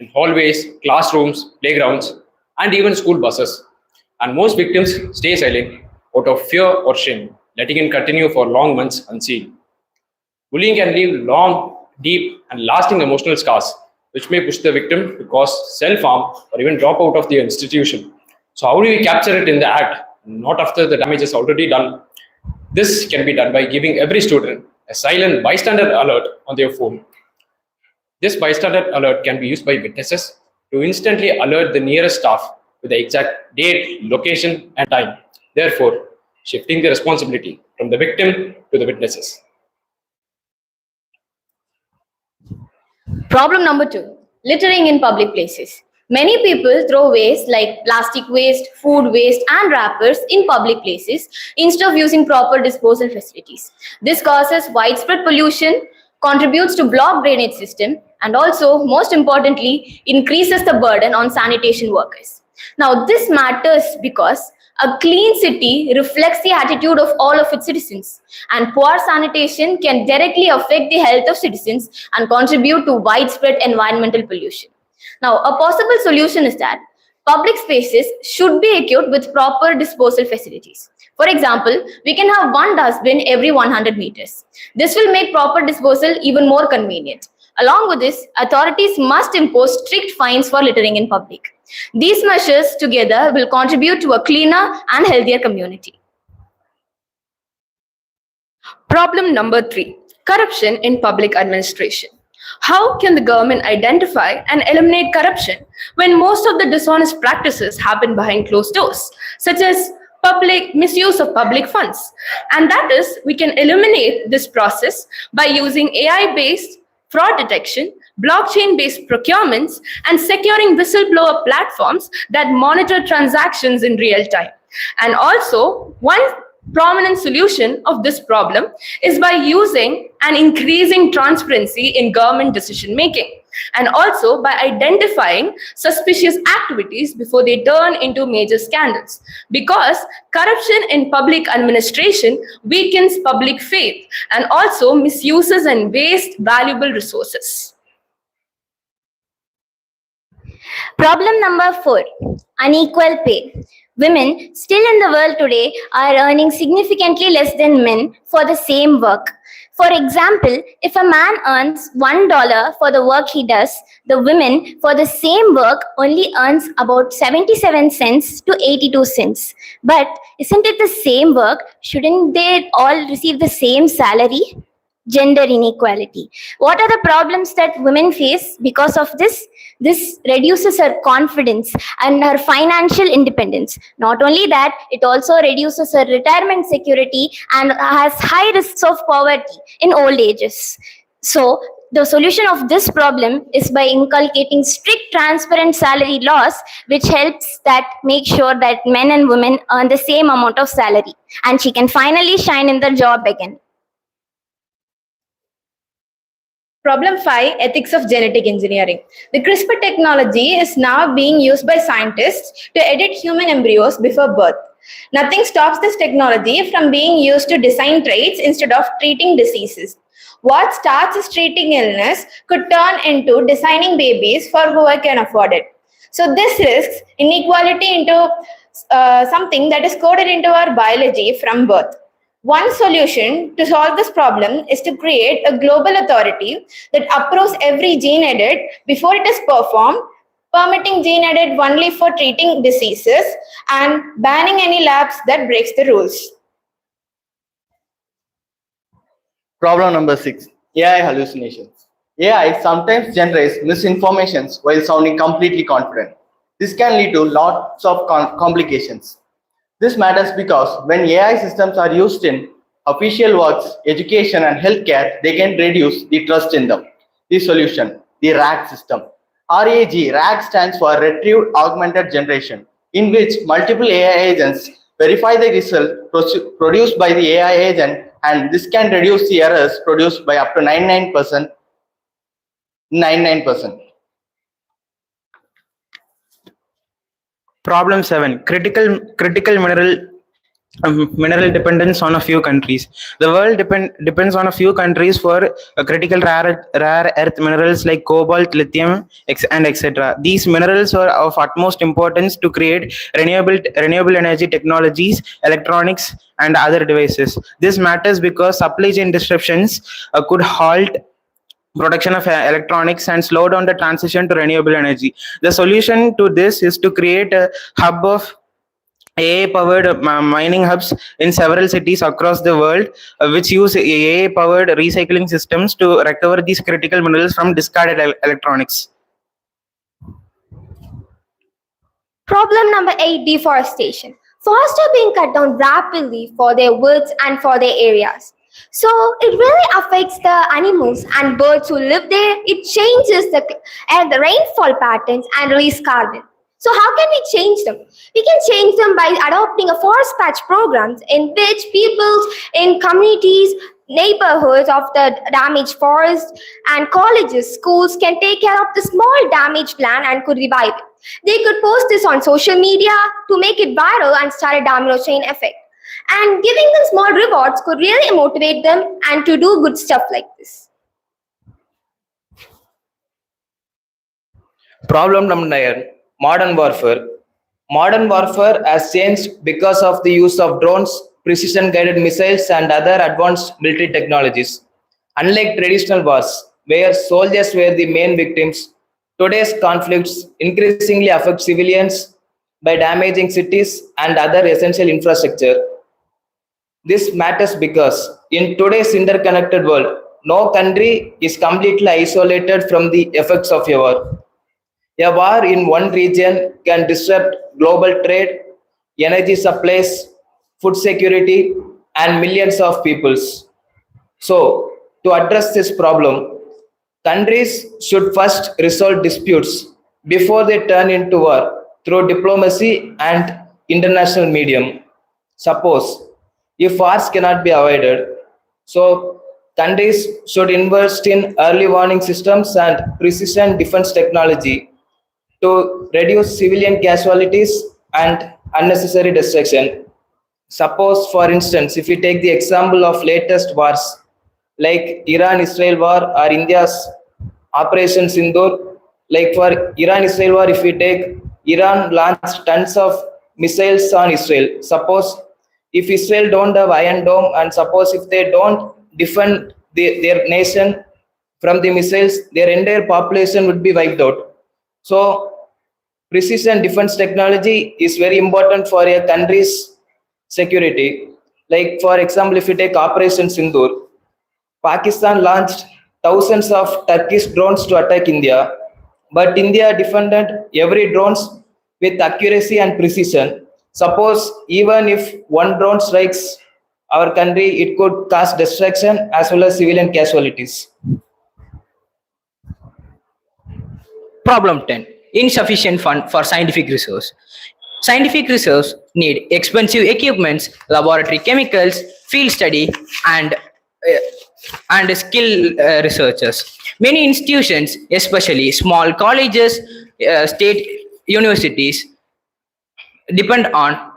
in hallways, classrooms, playgrounds, and even school buses. And most victims stay silent out of fear or shame, letting it continue for long months unseen. Bullying can leave long, deep, and lasting emotional scars, which may push the victim to cause self harm or even drop out of the institution. So, how do we capture it in the act, not after the damage is already done? This can be done by giving every student a silent bystander alert on their phone. This bystander alert can be used by witnesses to instantly alert the nearest staff with the exact date, location, and time, therefore, shifting the responsibility from the victim to the witnesses. Problem number 2, littering in public places. Many people throw waste like plastic waste, food waste, and wrappers in public places instead of using proper disposal facilities. This causes widespread pollution, contributes to blocked drainage system, and also, most importantly, increases the burden on sanitation workers. Now, this matters because a clean city reflects the attitude of all of its citizens, and poor sanitation can directly affect the health of citizens and contribute to widespread environmental pollution. Now, a possible solution is that public spaces should be equipped with proper disposal facilities. For example, we can have one dustbin every 100 meters. This will make proper disposal even more convenient. Along with this, authorities must impose strict fines for littering in public. These measures together will contribute to a cleaner and healthier community. Problem number 3, corruption in public administration. How can the government identify and eliminate corruption when most of the dishonest practices happen behind closed doors, such as public misuse of public funds? And that is, we can eliminate this process by using AI-based fraud detection, blockchain-based procurements, and securing whistleblower platforms that monitor transactions in real time. And also, one prominent solution of this problem is by using and increasing transparency in government decision making, and also by identifying suspicious activities before they turn into major scandals. Because corruption in public administration weakens public faith and also misuses and wastes valuable resources. Problem number 4, unequal pay. Women still in the world today are earning significantly less than men for the same work. For example, if a man earns $1 for the work he does, the women for the same work only earns about 77 cents to 82 cents. But isn't it the same work? Shouldn't they all receive the same salary? Gender inequality. What are the problems that women face because of this? This reduces her confidence and her financial independence. Not only that, it also reduces her retirement security and has high risks of poverty in old ages. So, the solution of this problem is by inculcating strict, transparent salary laws, which helps that make sure that men and women earn the same amount of salary, and she can finally shine in the job again. Problem 5, ethics of genetic engineering. The CRISPR technology is now being used by scientists to edit human embryos before birth. Nothing stops this technology from being used to design traits instead of treating diseases. What starts as treating illness could turn into designing babies for whoever can afford it. So this risks inequality into something that is coded into our biology from birth. One solution to solve this problem is to create a global authority that approves every gene edit before it is performed, permitting gene edit only for treating diseases and banning any labs that breaks the rules. Problem number 6, AI hallucinations. AI sometimes generates misinformations while sounding completely confident. This can lead to lots of complications. This matters because when AI systems are used in official works, education, and healthcare, they can reduce the trust in them. The solution, the RAG system. RAG stands for Retrieved Augmented Generation, in which multiple AI agents verify the result produced by the AI agent, and this can reduce the errors produced by up to 99%. Problem 7, critical mineral mineral dependence on a few countries. The world depends on a few countries for critical rare earth minerals like cobalt, lithium, and etc. These minerals are of utmost importance to create renewable energy technologies, electronics, and other devices. This matters because supply chain disruptions could halt production of electronics and slow down the transition to renewable energy. The solution to this is to create a hub of AA-powered mining hubs in several cities across the world, which use AA-powered recycling systems to recover these critical minerals from discarded electronics. Problem number 8, deforestation. Forests are being cut down rapidly for their woods and for their areas. So it really affects the animals and birds who live there. It changes the rainfall patterns and release carbon. So how can we change them? We can change them by adopting a forest patch programs in which people in communities, neighborhoods of the damaged forest and colleges, schools can take care of the small damaged land and could revive it. They could post this on social media to make it viral and start a domino chain effect. And giving them small rewards could really motivate them and to do good stuff like this. Problem number 9, modern warfare. Modern warfare has changed because of the use of drones, precision guided missiles, and other advanced military technologies. Unlike traditional wars, where soldiers were the main victims, today's conflicts increasingly affect civilians by damaging cities and other essential infrastructure. This matters because in today's interconnected world, no country is completely isolated from the effects of a war. A war in one region can disrupt global trade, energy supplies, food security, and millions of peoples. So, to address this problem, countries should first resolve disputes before they turn into war through diplomacy and international medium. Suppose if wars cannot be avoided, so countries should invest in early warning systems and precision defense technology to reduce civilian casualties and unnecessary destruction. Suppose, for instance, if we take the example of latest wars like Iran-Israel war or India's Operation Sindoor, like for Iran-Israel war, if we take Iran launched tons of missiles on Israel. Suppose if Israel don't have Iron Dome and suppose if they don't defend their nation from the missiles, their entire population would be wiped out. So precision defense technology is very important for a country's security. Like for example, if you take Operation Sindoor, Pakistan launched thousands of Turkish drones to attack India, but India defended every drones with accuracy and precision. Suppose even if one drone strikes our country, it could cause destruction as well as civilian casualties. Problem 10, insufficient fund for scientific research. Scientific research need expensive equipments, laboratory chemicals, field study, and skilled researchers. Many institutions, especially small colleges, state universities, depend on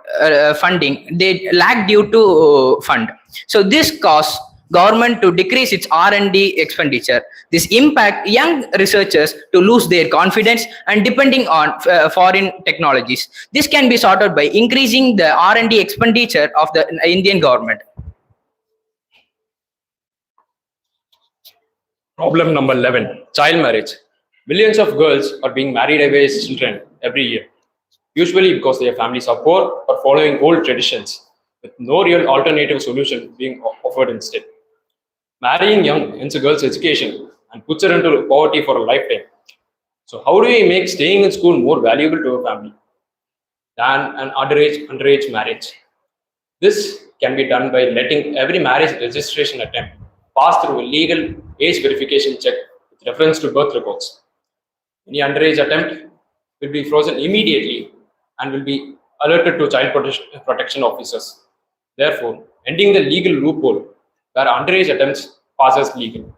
funding. They lack due to fund. So this causes government to decrease its R&D expenditure. This impact young researchers to lose their confidence and depending on foreign technologies. This can be sorted by increasing the R&D expenditure of the Indian government. Problem number 11, child marriage. Millions of girls are being married away as children every year, usually because their families are poor or following old traditions, with no real alternative solution being offered instead. Marrying young ends a girl's education and puts her into poverty for a lifetime. So how do we make staying in school more valuable to a family than an underage marriage? This can be done by letting every marriage registration attempt pass through a legal age verification check with reference to birth records. Any underage attempt will be frozen immediately and will be alerted to child protection officers. Therefore, ending the legal loophole where underage attempts pass as legal.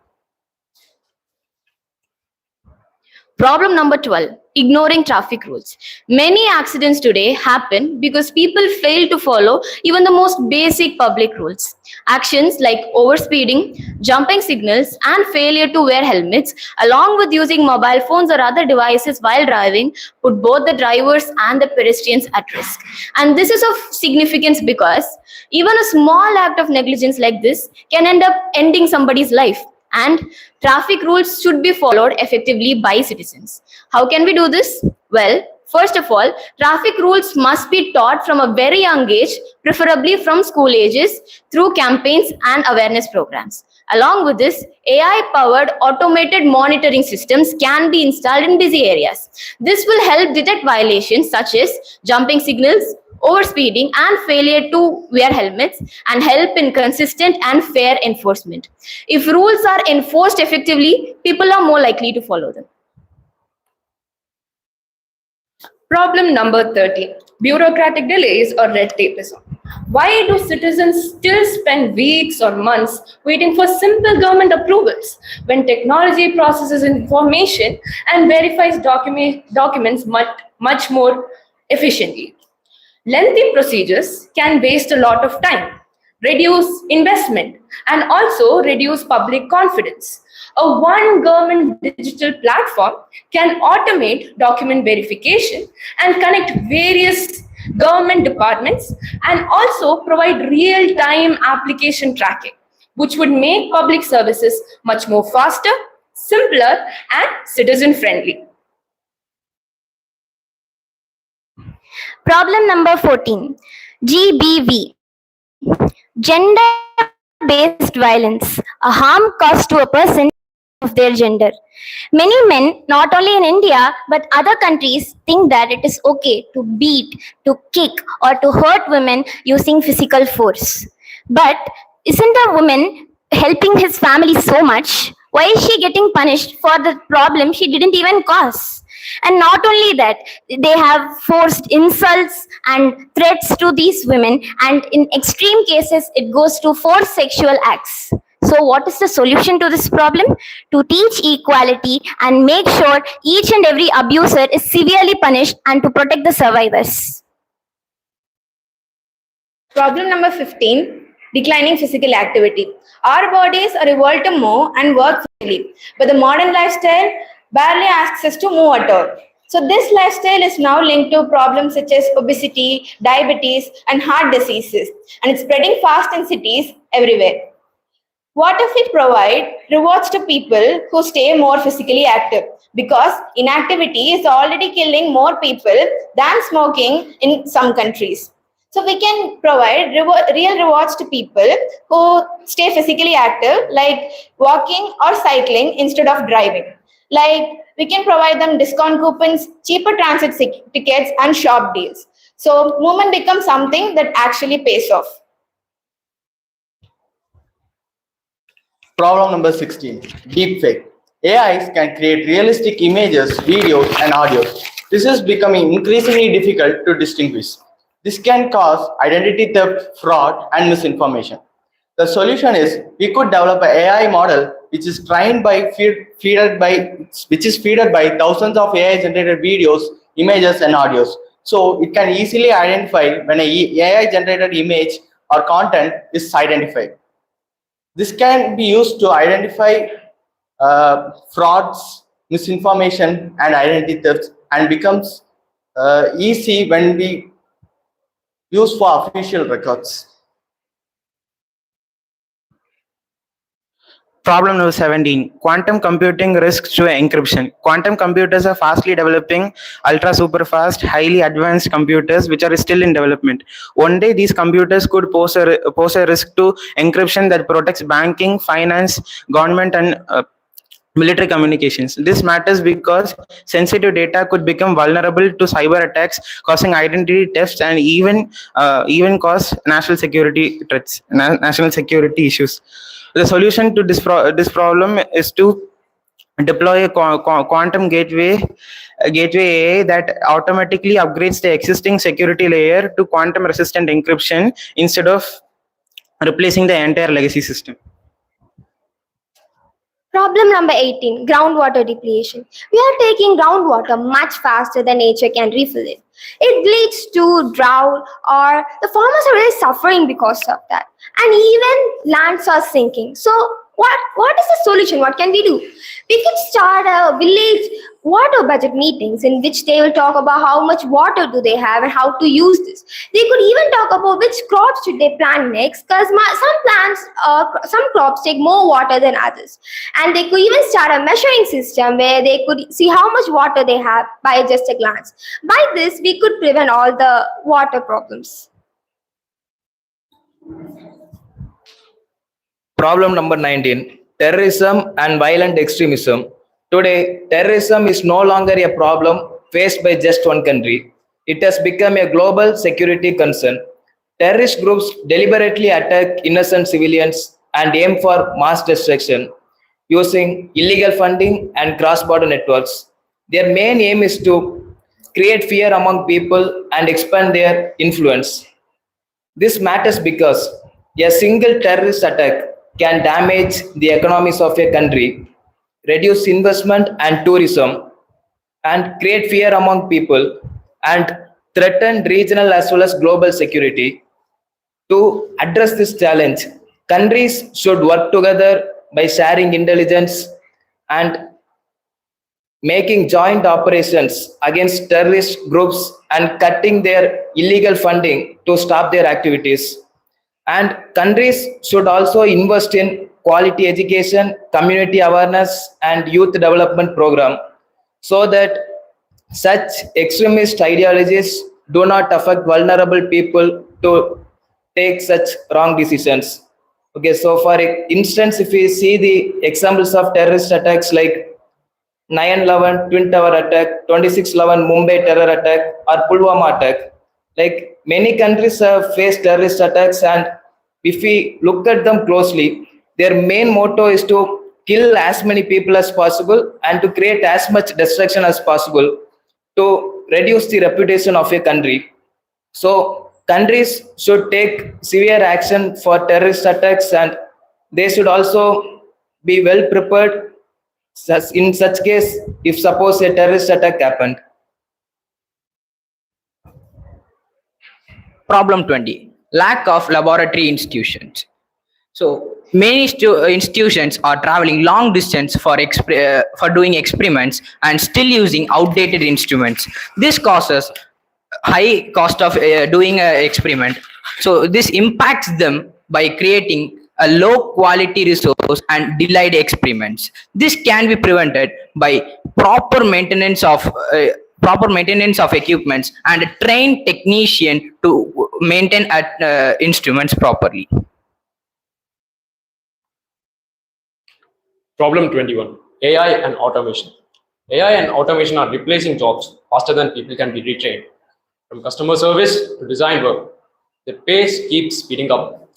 Problem number 12, ignoring traffic rules. Many accidents today happen because people fail to follow even the most basic public rules. Actions like overspeeding, jumping signals, and failure to wear helmets, along with using mobile phones or other devices while driving, put both the drivers and the pedestrians at risk. And this is of significance because even a small act of negligence like this can end up ending somebody's life. And traffic rules should be followed effectively by citizens. How can we do this? Well, first of all, traffic rules must be taught from a very young age, preferably from school ages, through campaigns and awareness programs. Along with this, AI-powered automated monitoring systems can be installed in busy areas. This will help detect violations such as jumping signals, overspeeding, and failure to wear helmets, and help in consistent and fair enforcement. If rules are enforced effectively, people are more likely to follow them. Problem number 13, bureaucratic delays or red tapeism. Why do citizens still spend weeks or months waiting for simple government approvals when technology processes information and verifies documents much more efficiently? Lengthy procedures can waste a lot of time, reduce investment, and also reduce public confidence. A one government digital platform can automate document verification and connect various government departments and also provide real-time application tracking, which would make public services much more faster, simpler, and citizen-friendly. Problem number 14, GBV, gender-based violence, a harm caused to a person of their gender. Many men, not only in India but other countries, think that it is okay to beat, to kick, or to hurt women using physical force. But isn't a woman helping his family so much? Why is she getting punished for the problem she didn't even cause? And not only that, they have forced insults and threats to these women, and in extreme cases, it goes to forced sexual acts. So, what is the solution to this problem? To teach equality and make sure each and every abuser is severely punished, and to protect the survivors. Problem number 15, declining physical activity. Our bodies are evolved to move and work physically, but the modern lifestyle barely asks us to move at all. So this lifestyle is now linked to problems such as obesity, diabetes, and heart diseases, and it's spreading fast in cities everywhere. What if we provide rewards to people who stay more physically active? Because inactivity is already killing more people than smoking in some countries. So we can provide real rewards to people who stay physically active, like walking or cycling instead of driving. Like we can provide them discount coupons, cheaper transit tickets, and shop deals. So movement becomes something that actually pays off. Problem number 16, deepfake. AIs can create realistic images, videos, and audios. This is becoming increasingly difficult to distinguish. This can cause identity theft, fraud, and misinformation. The solution is we could develop an AI model which is trained by fed by thousands of AI-generated videos, images, and audios. So it can easily identify when an AI-generated image or content is identified. This can be used to identify frauds, misinformation, and identity thefts, and becomes easy when we use for official records. Problem number 17, quantum computing risks to encryption. Quantum computers are fastly developing ultra super fast, highly advanced computers which are still in development. One day these computers could pose a risk to encryption that protects banking, finance, government, and military communications. This matters because sensitive data could become vulnerable to cyber attacks, causing identity thefts and even cause national security threats, national security issues. The solution to this problem is to deploy a quantum gateway AI that automatically upgrades the existing security layer to quantum resistant encryption instead of replacing the entire legacy system. Problem number 18, groundwater depletion. We are taking groundwater much faster than nature can refill it. It leads to drought, or the farmers are really suffering because of that. And even lands are sinking. So what is the solution? What can we do? We could start a village water budget meetings in which they will talk about how much water do they have and how to use this. They could even talk about which crops should they plant next, because some crops take more water than others. And they could even start a measuring system where they could see how much water they have by just a glance. By this, we could prevent all the water problems. Problem number 19, terrorism and violent extremism. Today, terrorism is no longer a problem faced by just one country. It has become a global security concern. Terrorist groups deliberately attack innocent civilians and aim for mass destruction using illegal funding and cross-border networks. Their main aim is to create fear among people and expand their influence. This matters because a single terrorist attack can damage the economies of a country, reduce investment and tourism, and create fear among people and threaten regional as well as global security. To address this challenge, countries should work together by sharing intelligence and making joint operations against terrorist groups and cutting their illegal funding to stop their activities. And countries should also invest in quality education, community awareness, and youth development program so that such extremist ideologies do not affect vulnerable people to take such wrong decisions. Okay, so for instance, if we see the examples of terrorist attacks like 9/11 Twin Tower attack, 26/11 Mumbai terror attack, or Pulwama attack, like many countries have faced terrorist attacks, and if we look at them closely, their main motto is to kill as many people as possible and to create as much destruction as possible to reduce the reputation of a country. So countries should take severe action for terrorist attacks, and they should also be well prepared in such case if suppose a terrorist attack happened. Problem 20, lack of laboratory institutions. So many institutions are traveling long distance for doing experiments and still using outdated instruments. This causes high cost of doing an experiment. So this impacts them by creating a low quality resource and delayed experiments. This can be prevented by proper maintenance of equipments and a trained technician to maintain instruments properly. Problem 21, AI and automation. AI and automation are replacing jobs faster than people can be retrained. From customer service to design work, the pace keeps speeding up.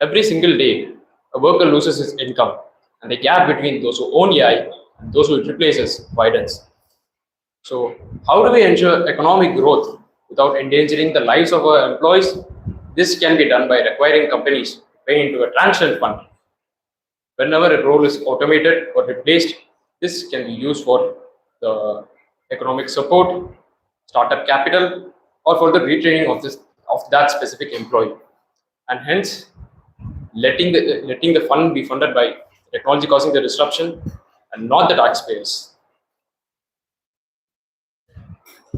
Every single day, a worker loses his income, and the gap between those who own AI and those who it replaces widens. So, how do we ensure economic growth without endangering the lives of our employees? This can be done by requiring companies to pay into a transition fund. Whenever a role is automated or replaced, this can be used for the economic support, startup capital, or for the retraining of that specific employee. And hence, letting the fund be funded by technology causing the disruption and not the taxpayers.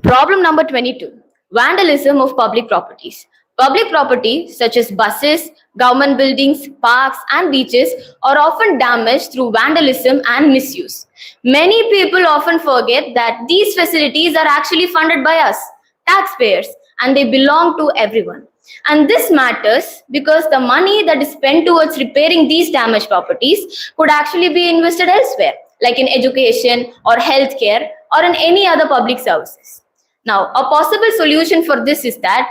Problem number 22, vandalism of public properties. Public property such as buses, government buildings, parks and beaches are often damaged through vandalism and misuse. Many people often forget that these facilities are actually funded by us, taxpayers, and they belong to everyone. And this matters because the money that is spent towards repairing these damaged properties could actually be invested elsewhere, like in education or healthcare or in any other public services. Now, a possible solution for this is that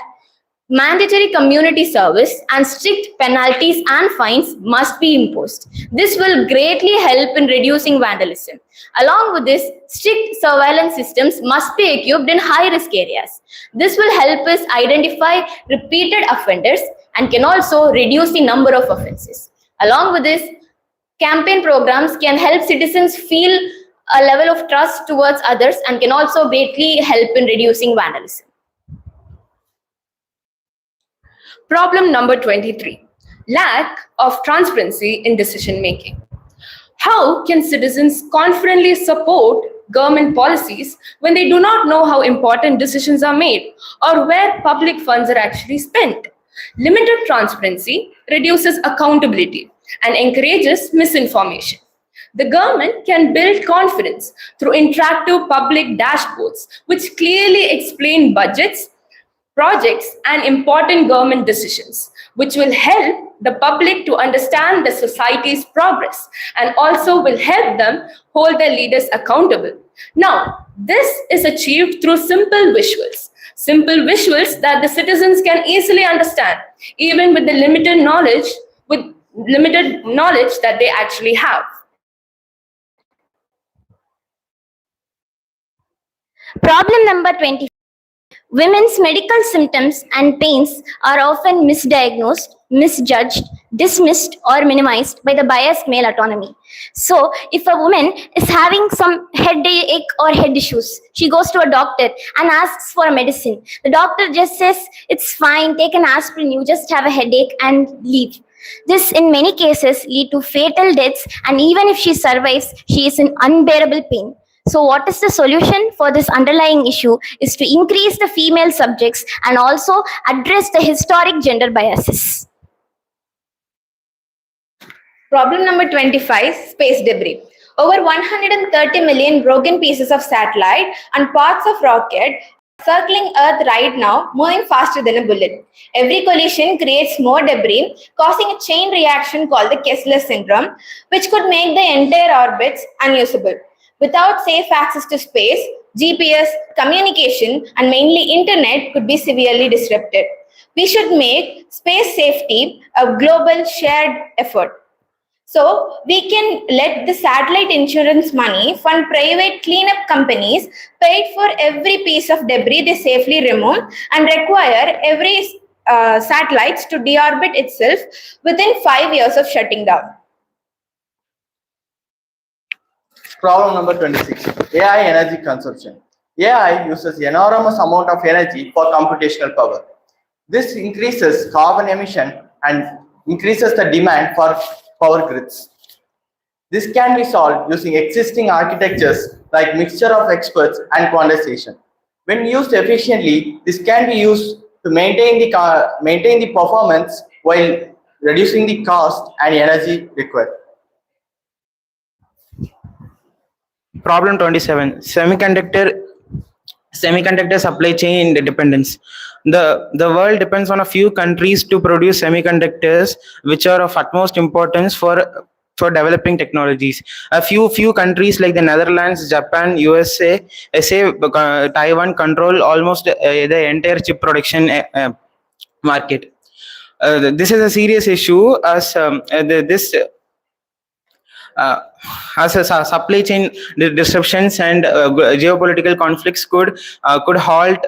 mandatory community service and strict penalties and fines must be imposed. This will greatly help in reducing vandalism. Along with this, strict surveillance systems must be equipped in high-risk areas. This will help us identify repeated offenders and can also reduce the number of offenses. Along with this, Campaign programs can help citizens feel a level of trust towards others and can also greatly help in reducing vandalism. Problem number 23. Lack of transparency in decision making. How can citizens confidently support government policies when they do not know how important decisions are made or where public funds are actually spent? Limited transparency reduces accountability and encourages misinformation. The government can build confidence through interactive public dashboards, which clearly explain budgets, projects, and important government decisions, which will help the public to understand the society's progress and also will help them hold their leaders accountable. Now, this is achieved through simple visuals that the citizens can easily understand, even with the limited knowledge that they actually have. Problem number 20. Women's medical symptoms and pains are often misdiagnosed, misjudged, dismissed, or minimized by the biased male autonomy. So, if a woman is having some headache or head issues, she goes to a doctor and asks for a medicine. The doctor just says, "It's fine, take an aspirin, you just have a headache," and leave. This, in many cases, lead to fatal deaths, and even if she survives, she is in unbearable pain. So what is the solution for this underlying issue is to increase the female subjects and also address the historic gender biases. Problem number 25, space debris. Over 130 million broken pieces of satellite and parts of rocket circling Earth right now, moving faster than a bullet. Every collision creates more debris, causing a chain reaction called the Kessler syndrome, which could make the entire orbits unusable. Without safe access to space, GPS, communication, and mainly internet could be severely disrupted. We should make space safety a global shared effort. So we can let the satellite insurance money fund private cleanup companies paid for every piece of debris they safely remove and require every satellites to deorbit itself within 5 years of shutting down. Problem number 26, AI energy consumption. AI uses enormous amount of energy for computational power. This increases carbon emission and increases the demand for power grids. This can be solved using existing architectures like mixture of experts and quantization. When used efficiently, this can be used to maintain the performance while reducing the cost and energy required. Problem 27. Semiconductor supply chain dependence. The world depends on a few countries to produce semiconductors, which are of utmost importance for developing technologies. A few countries like the Netherlands, Japan, USA, Taiwan control almost the entire chip production market. This is a serious issue as supply chain disruptions and geopolitical conflicts could halt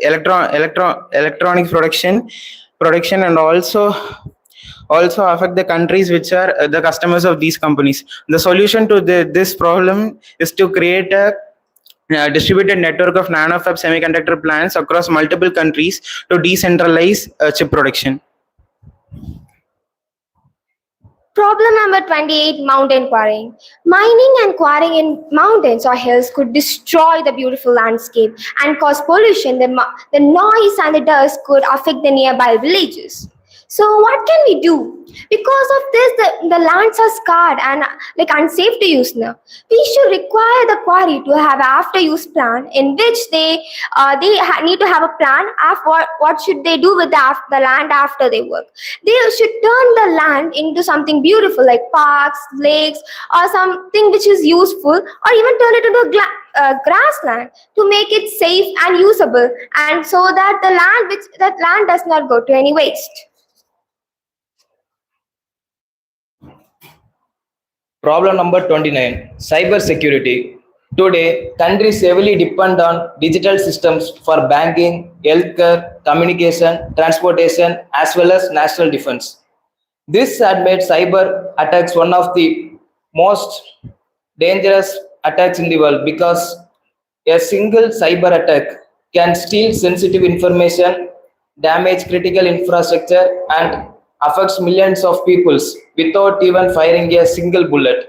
electronics production and also affect the countries which are the customers of these companies. The solution to this problem is to create a distributed network of nanofab semiconductor plants across multiple countries to decentralize chip production. Problem number 28, mountain quarrying. Mining and quarrying in mountains or hills could destroy the beautiful landscape and cause pollution. The noise and the dust could affect the nearby villages. So what can we do? Because of this, the lands are scarred and unsafe to use now. We should require the quarry to have an after-use plan in which they need to have a plan of what should they do with the land after they work. They should turn the land into something beautiful like parks, lakes, or something which is useful, or even turn it into a grassland to make it safe and usable, and so that that land does not go to any waste. Problem number 29, cyber security. Today, countries heavily depend on digital systems for banking, healthcare, communication, transportation, as well as national defense. This had made cyber attacks one of the most dangerous attacks in the world because a single cyber attack can steal sensitive information, damage critical infrastructure, and affects millions of people without even firing a single bullet.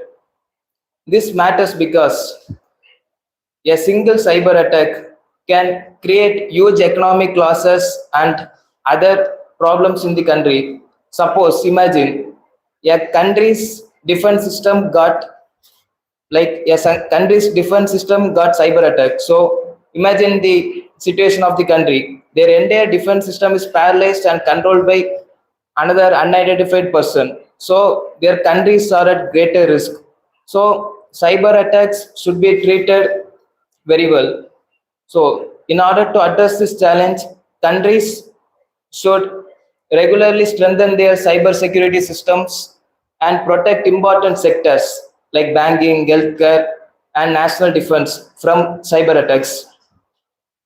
This matters because a single cyber attack can create huge economic losses and other problems in the country. Suppose, imagine a country's defense system got country's defense system got cyber attack. So imagine the situation of the country. Their entire defense system is paralyzed and controlled by another unidentified person. So their countries are at greater risk. So cyber attacks should be treated very well. So in order to address this challenge, countries should regularly strengthen their cyber security systems and protect important sectors like banking, healthcare, and national defense from cyber attacks.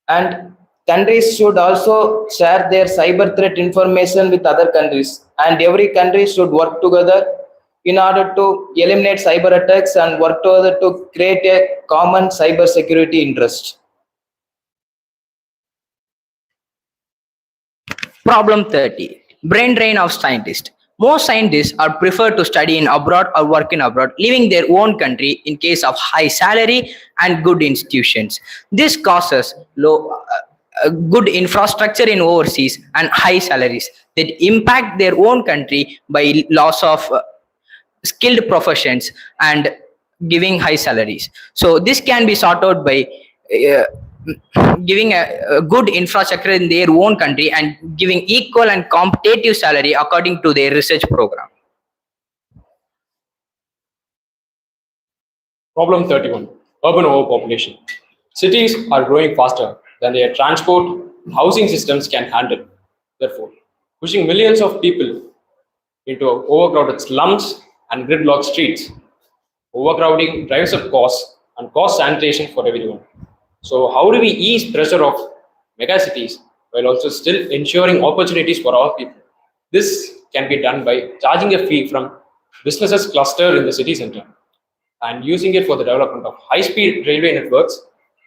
And countries should also share their cyber threat information with other countries. And every country should work together in order to eliminate cyber attacks and work together to create a common cyber security interest. Problem 30. Brain drain of scientists. Most scientists are preferred to study in abroad or work in abroad, leaving their own country in case of high salary and good institutions. This causes good infrastructure in overseas and high salaries that impact their own country by loss of skilled professions and giving high salaries. So this can be sorted out by giving a good infrastructure in their own country and giving equal and competitive salary according to their research program. Problem 31. Urban overpopulation. Cities are growing faster than their transport and housing systems can handle. Therefore, pushing millions of people into overcrowded slums and gridlocked streets. Overcrowding drives up costs and cost sanitation for everyone. So how do we ease pressure of megacities while also still ensuring opportunities for all people? This can be done by charging a fee from businesses clustered in the city center and using it for the development of high-speed railway networks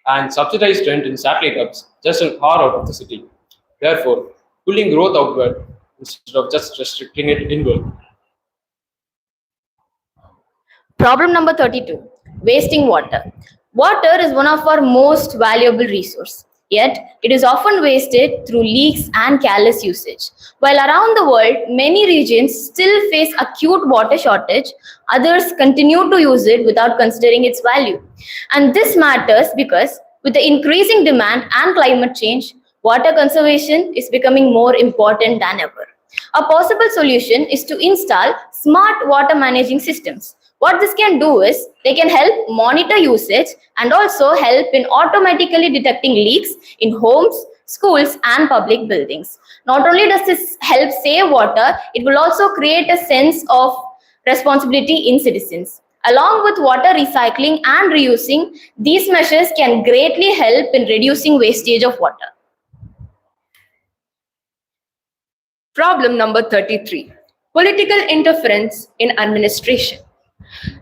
and subsidized rent in satellite hubs just an hour out of the city. Therefore, pulling growth outward instead of just restricting it inward. Problem number 32. Wasting water. Water is one of our most valuable resources. Yet, it is often wasted through leaks and careless usage. While around the world, many regions still face acute water shortage, others continue to use it without considering its value. And this matters because with the increasing demand and climate change, water conservation is becoming more important than ever. A possible solution is to install smart water managing systems. What this can do is they can help monitor usage and also help in automatically detecting leaks in homes, schools, and public buildings. Not only does this help save water, it will also create a sense of responsibility in citizens. Along with water recycling and reusing, these measures can greatly help in reducing wastage of water. Problem number 33. Political interference in administration.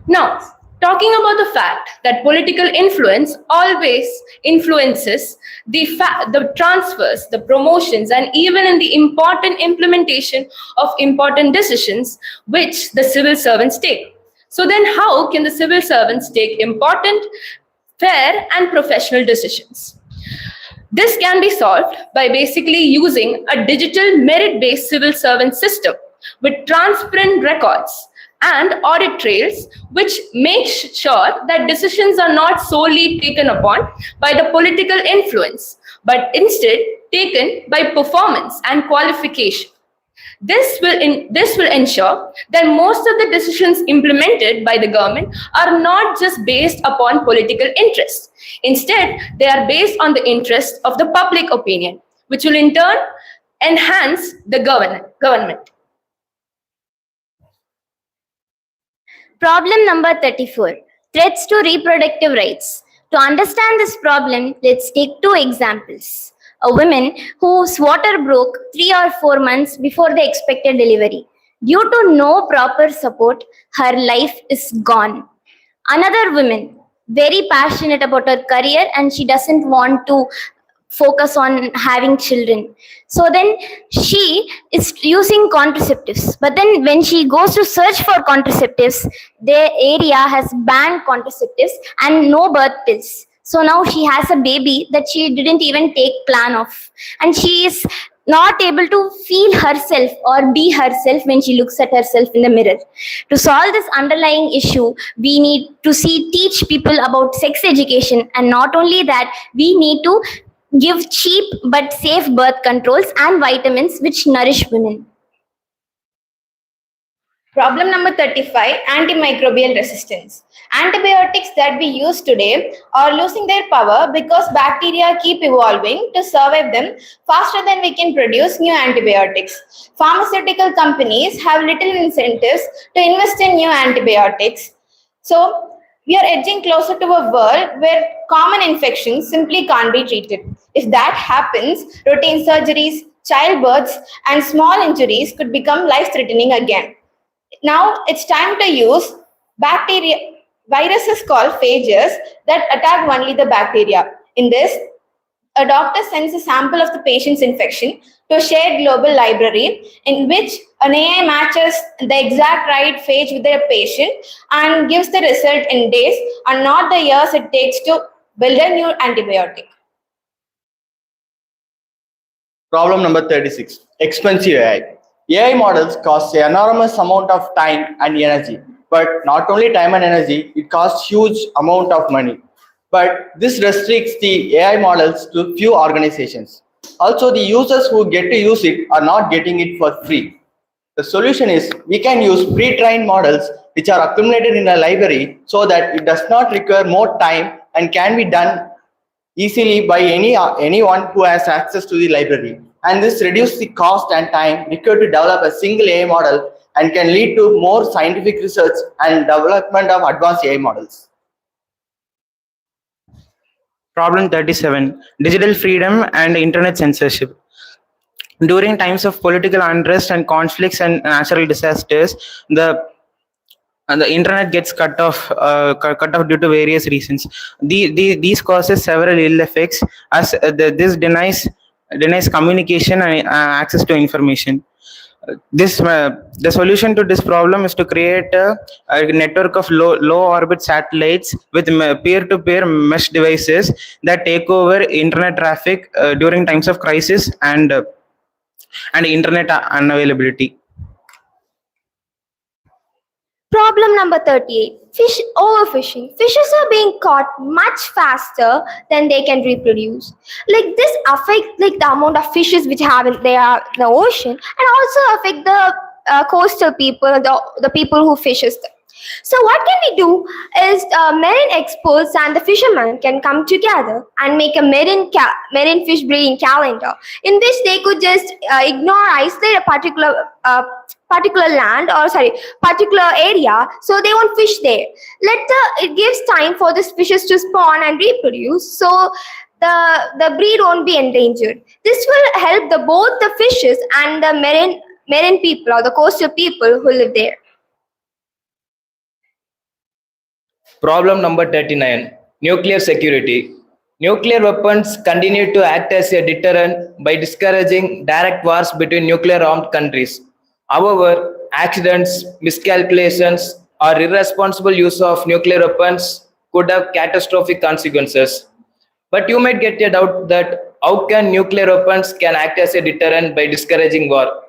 Now, talking about the fact that political influence always influences the transfers, the promotions, and even in the important implementation of important decisions which the civil servants take. So then how can the civil servants take important, fair, and professional decisions? This can be solved by basically using a digital merit-based civil servant system with transparent records and audit trails, which make sure that decisions are not solely taken upon by the political influence, but instead taken by performance and qualification. This will ensure that most of the decisions implemented by the government are not just based upon political interests. Instead, they are based on the interest of the public opinion, which will in turn enhance the government. Problem number 34. Threats to reproductive rights. To understand this problem, let's take two examples. A woman whose water broke 3 or 4 months before the expected delivery. Due to no proper support, her life is gone. Another woman, very passionate about her career, and she doesn't want to focus on having children. So then she is using contraceptives. But then when she goes to search for contraceptives, the area has banned contraceptives and no birth pills. So now she has a baby that she didn't even take plan of. And she is not able to feel herself or be herself when she looks at herself in the mirror. To solve this underlying issue, we need to teach people about sex education, and not only that, we need to give cheap but safe birth controls and vitamins which nourish women. Problem number 35, antimicrobial resistance. Antibiotics that we use today are losing their power because bacteria keep evolving to survive them faster than we can produce new antibiotics. Pharmaceutical companies have little incentives to invest in new antibiotics. So we are edging closer to a world where common infections simply can't be treated. If that happens, routine surgeries, childbirths, and small injuries could become life-threatening again. Now it's time to use viruses called phages that attack only the bacteria. In this, a doctor sends a sample of the patient's infection to a shared global library in which an AI matches the exact right phage with the patient and gives the result in days and not the years it takes to build a new antibiotic. Problem number 36, expensive AI. AI models cost an enormous amount of time and energy, but not only time and energy, it costs huge amount of money. But this restricts the AI models to few organizations. Also, the users who get to use it are not getting it for free. The solution is we can use pre-trained models which are accumulated in a library so that it does not require more time and can be done easily by anyone who has access to the library. And this reduces the cost and time required to develop a single AI model and can lead to more scientific research and development of advanced AI models. Problem 37, digital freedom and internet censorship. During times of political unrest and conflicts and natural disasters, the internet gets cut off due to various reasons. These causes several ill effects, as this denies communication and access to information. The solution to this problem is to create a network of low orbit satellites with peer-to-peer mesh devices that take over internet traffic during times of crisis and internet unavailability. Problem number 38, fish overfishing. Fishes are being caught much faster than they can reproduce. Like this affects like the amount of fishes which have in the ocean, and also affect the coastal people, the people who fishes them. So what can we do is marine experts and the fishermen can come together and make a marine fish breeding calendar in which they could just isolate a particular land or particular area, so they won't fish there. It gives time for these fishes to spawn and reproduce, so the breed won't be endangered. This will help both the fishes and the marine people or the coastal people who live there. Problem number 39, nuclear security. Nuclear weapons continue to act as a deterrent by discouraging direct wars between nuclear-armed countries. However, accidents, miscalculations, or irresponsible use of nuclear weapons could have catastrophic consequences. But you might get a doubt that how can nuclear weapons can act as a deterrent by discouraging war?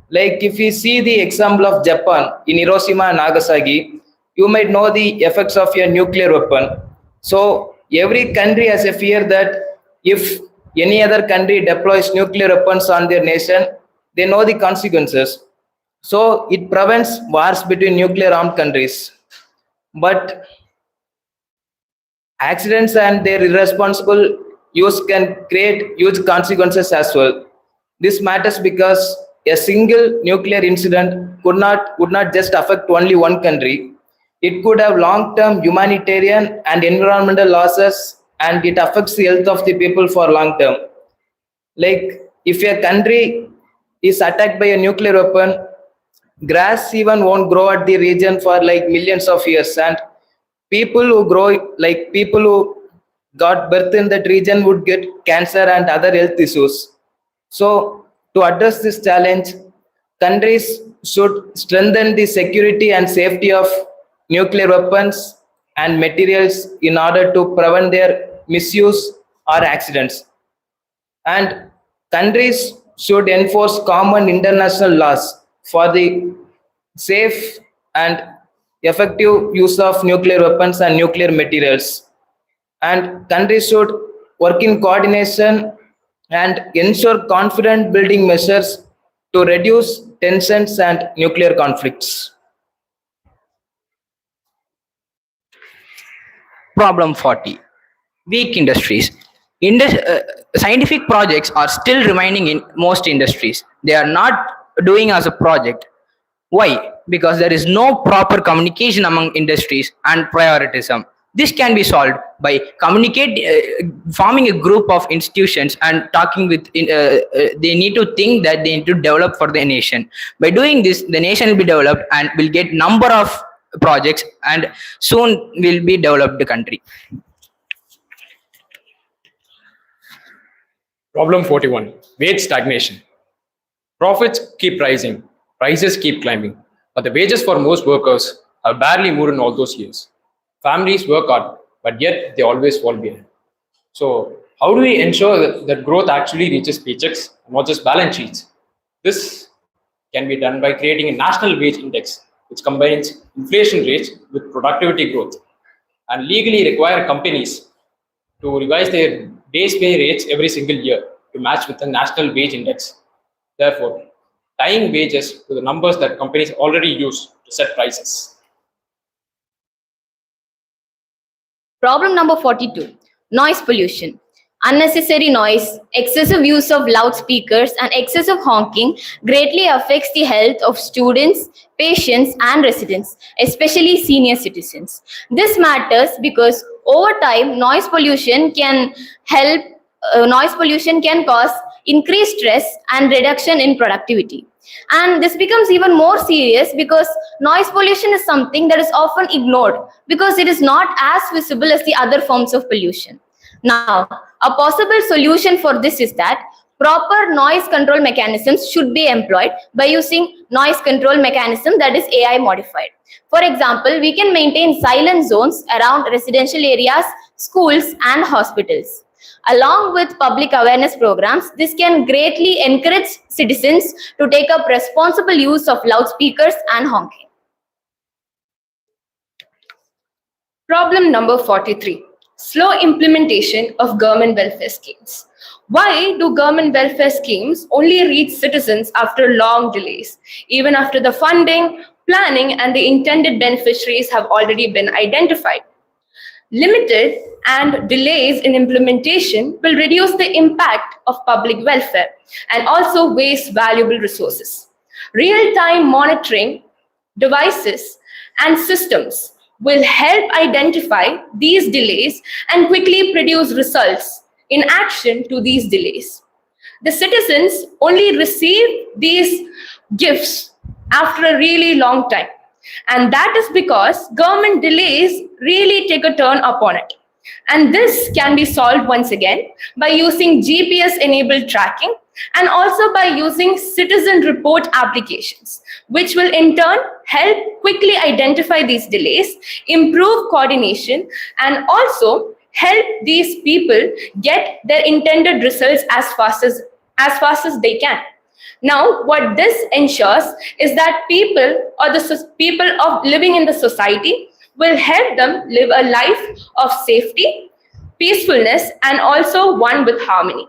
Like if we see the example of Japan in Hiroshima and Nagasaki, you might know the effects of a nuclear weapon. So every country has a fear that if any other country deploys nuclear weapons on their nation, they know the consequences. So it prevents wars between nuclear armed countries. But accidents and their irresponsible use can create huge consequences as well. This matters because a single nuclear incident would not just affect only one country. It could have long-term humanitarian and environmental losses, and it affects the health of the people for long term. Like if a country is attacked by a nuclear weapon, grass even won't grow at the region for like millions of years, and people who grow like people who got birth in that region would get cancer and other health issues. So to address this challenge, countries should strengthen the security and safety of nuclear weapons and materials in order to prevent their misuse or accidents. And countries should enforce common international laws for the safe and effective use of nuclear weapons and nuclear materials. And countries should work in coordination and ensure confident building measures to reduce tensions and nuclear conflicts. Problem 40. Weak industries. Scientific projects are still remaining in most industries. They are not doing as a project. Why? Because there is no proper communication among industries and prioritism. This can be solved by forming a group of institutions and talking with. They need to think that they need to develop for the nation. By doing this, the nation will be developed and will get number of projects, and soon will be developed the country. Problem 41. Wage stagnation. Profits keep rising, prices keep climbing, but the wages for most workers have barely moved in all those years. Families work hard, but yet they always fall behind. So, how do we ensure that growth actually reaches paychecks and not just balance sheets? This can be done by creating a national wage index which combines inflation rates with productivity growth, and legally require companies to revise their base pay rates every single year to match with the national wage index. Therefore, tying wages to the numbers that companies already use to set prices. Problem number 42. Noise pollution. Unnecessary noise, excessive use of loudspeakers, and excessive honking greatly affects the health of students, patients, and residents, especially senior citizens. This matters because over time, noise pollution can cause increased stress and reduction in productivity. And this becomes even more serious because noise pollution is something that is often ignored because it is not as visible as the other forms of pollution. Now, a possible solution for this is that proper noise control mechanisms should be employed by using noise control mechanism that is AI modified. For example, we can maintain silent zones around residential areas, schools, and hospitals. Along with public awareness programs, this can greatly encourage citizens to take up responsible use of loudspeakers and honking. Problem number 43. Slow implementation of government welfare schemes. Why do government welfare schemes only reach citizens after long delays, even after the funding, planning, and the intended beneficiaries have already been identified? Limited and delays in implementation will reduce the impact of public welfare and also waste valuable resources. Real-time monitoring devices and systems will help identify these delays and quickly produce results in action to these delays. The citizens only receive these gifts after a really long time. And that is because government delays really take a turn upon it. And this can be solved once again by using GPS-enabled tracking and also by using citizen report applications, which will in turn help quickly identify these delays, improve coordination, and also help these people get their intended results as fast as they can. Now, what this ensures is that people or the people of living in the society will help them live a life of safety, peacefulness, and also one with harmony.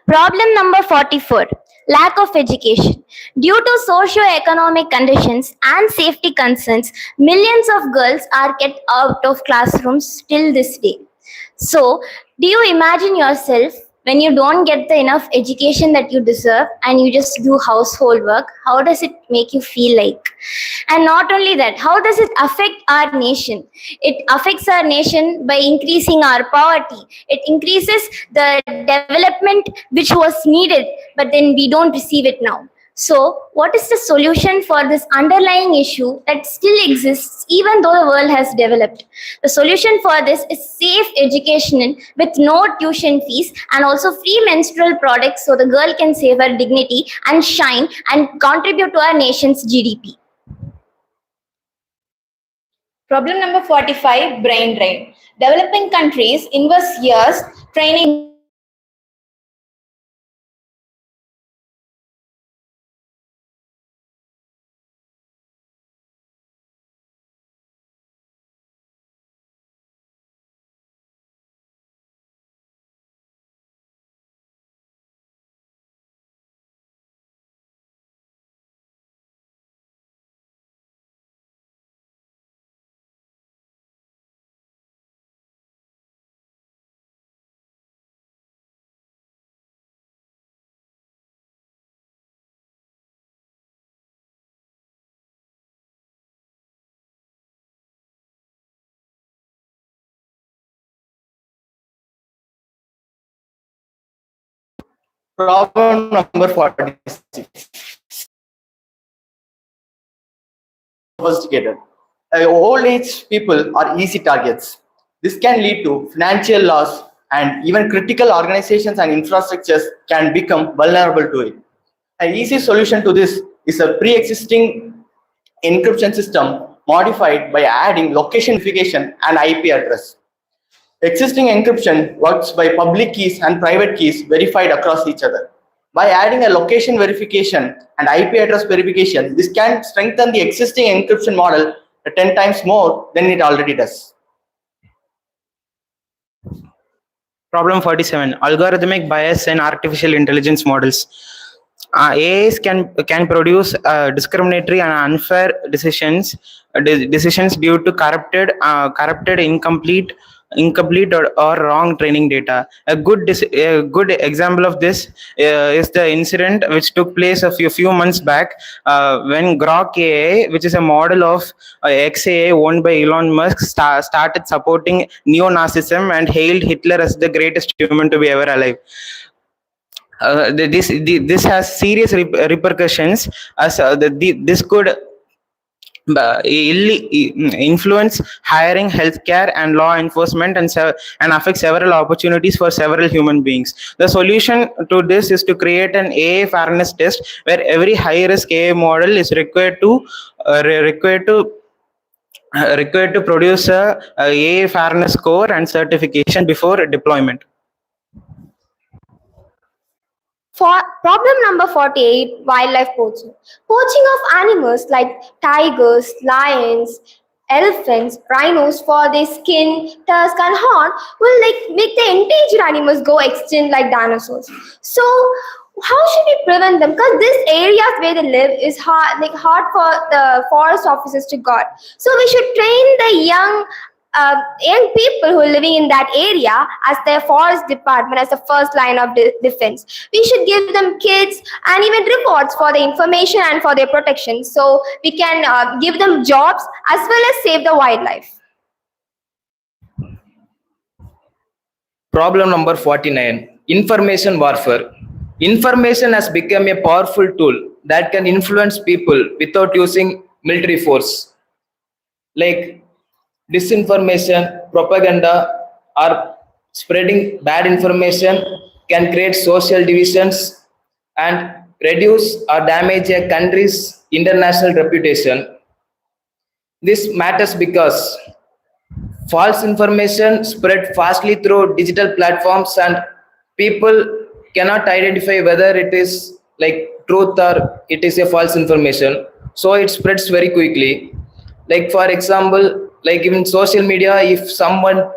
Problem number 44. Lack of education. Due to socio-economic conditions and safety concerns, millions of girls are kept out of classrooms till this day. So, do you imagine yourself when you don't get the enough education that you deserve and you just do household work, how does it make you feel like? And not only that, how does it affect our nation? It affects our nation by increasing our poverty. It increases the development which was needed, but then we don't receive it now. So, what is the solution for this underlying issue that still exists even though the world has developed? The solution for this is safe education with no tuition fees and also free menstrual products so the girl can save her dignity and shine and contribute to our nation's GDP. Problem number 45, brain drain. Developing countries invest years training Problem number 46. Sophisticated. Old age people are easy targets. This can lead to financial loss, and even critical organizations and infrastructures can become vulnerable to it. An easy solution to this is a pre-existing encryption system modified by adding location verification and IP address. Existing encryption works by public keys and private keys verified across each other. By adding a location verification and IP address verification, this can strengthen the existing encryption model 10 times more than it already does. Problem 47, algorithmic bias in artificial intelligence models. AIs can produce discriminatory and unfair decisions due to corrupted, incomplete or wrong training data. A good example of this is the incident which took place a few months back when Grok AI, which is a model of XAI owned by Elon Musk, started supporting neo-Nazism and hailed Hitler as the greatest human to be ever alive. This has serious repercussions, as this could influence hiring, healthcare, and law enforcement, and affect several opportunities for several human beings. The solution to this is to create an AI fairness test where every high-risk AI model is required to produce a AI fairness score and certification before deployment. For problem number 48, wildlife poaching. Poaching of animals like tigers, lions, elephants, rhinos for their skin, tusk, and horn will make the endangered animals go extinct like dinosaurs. So how should we prevent them? Because these areas where they live is hard for the forest officers to guard. So we should train the young people who are living in that area as their forest department as the first line of defense. We should give them kits and even rewards for the information and for their protection, so we can give them jobs as well as save the wildlife. Problem number 49, information warfare. Information has become a powerful tool that can influence people without using military force. Like disinformation, propaganda, or spreading bad information can create social divisions and reduce or damage a country's international reputation. This matters because false information spread fastly through digital platforms and people cannot identify whether it is like truth or it is a false information. So it spreads very quickly. Like for example, like even social media, if someone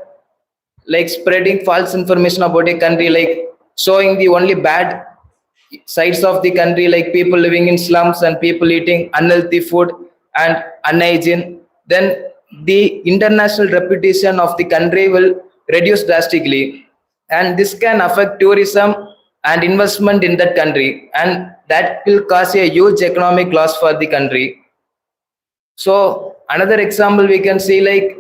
like spreading false information about a country, like showing the only bad sides of the country, like people living in slums and people eating unhealthy food and unhygiene, then the international reputation of the country will reduce drastically. and this can affect tourism and investment in that country, and that will cause a huge economic loss for the country. So another example we can see, like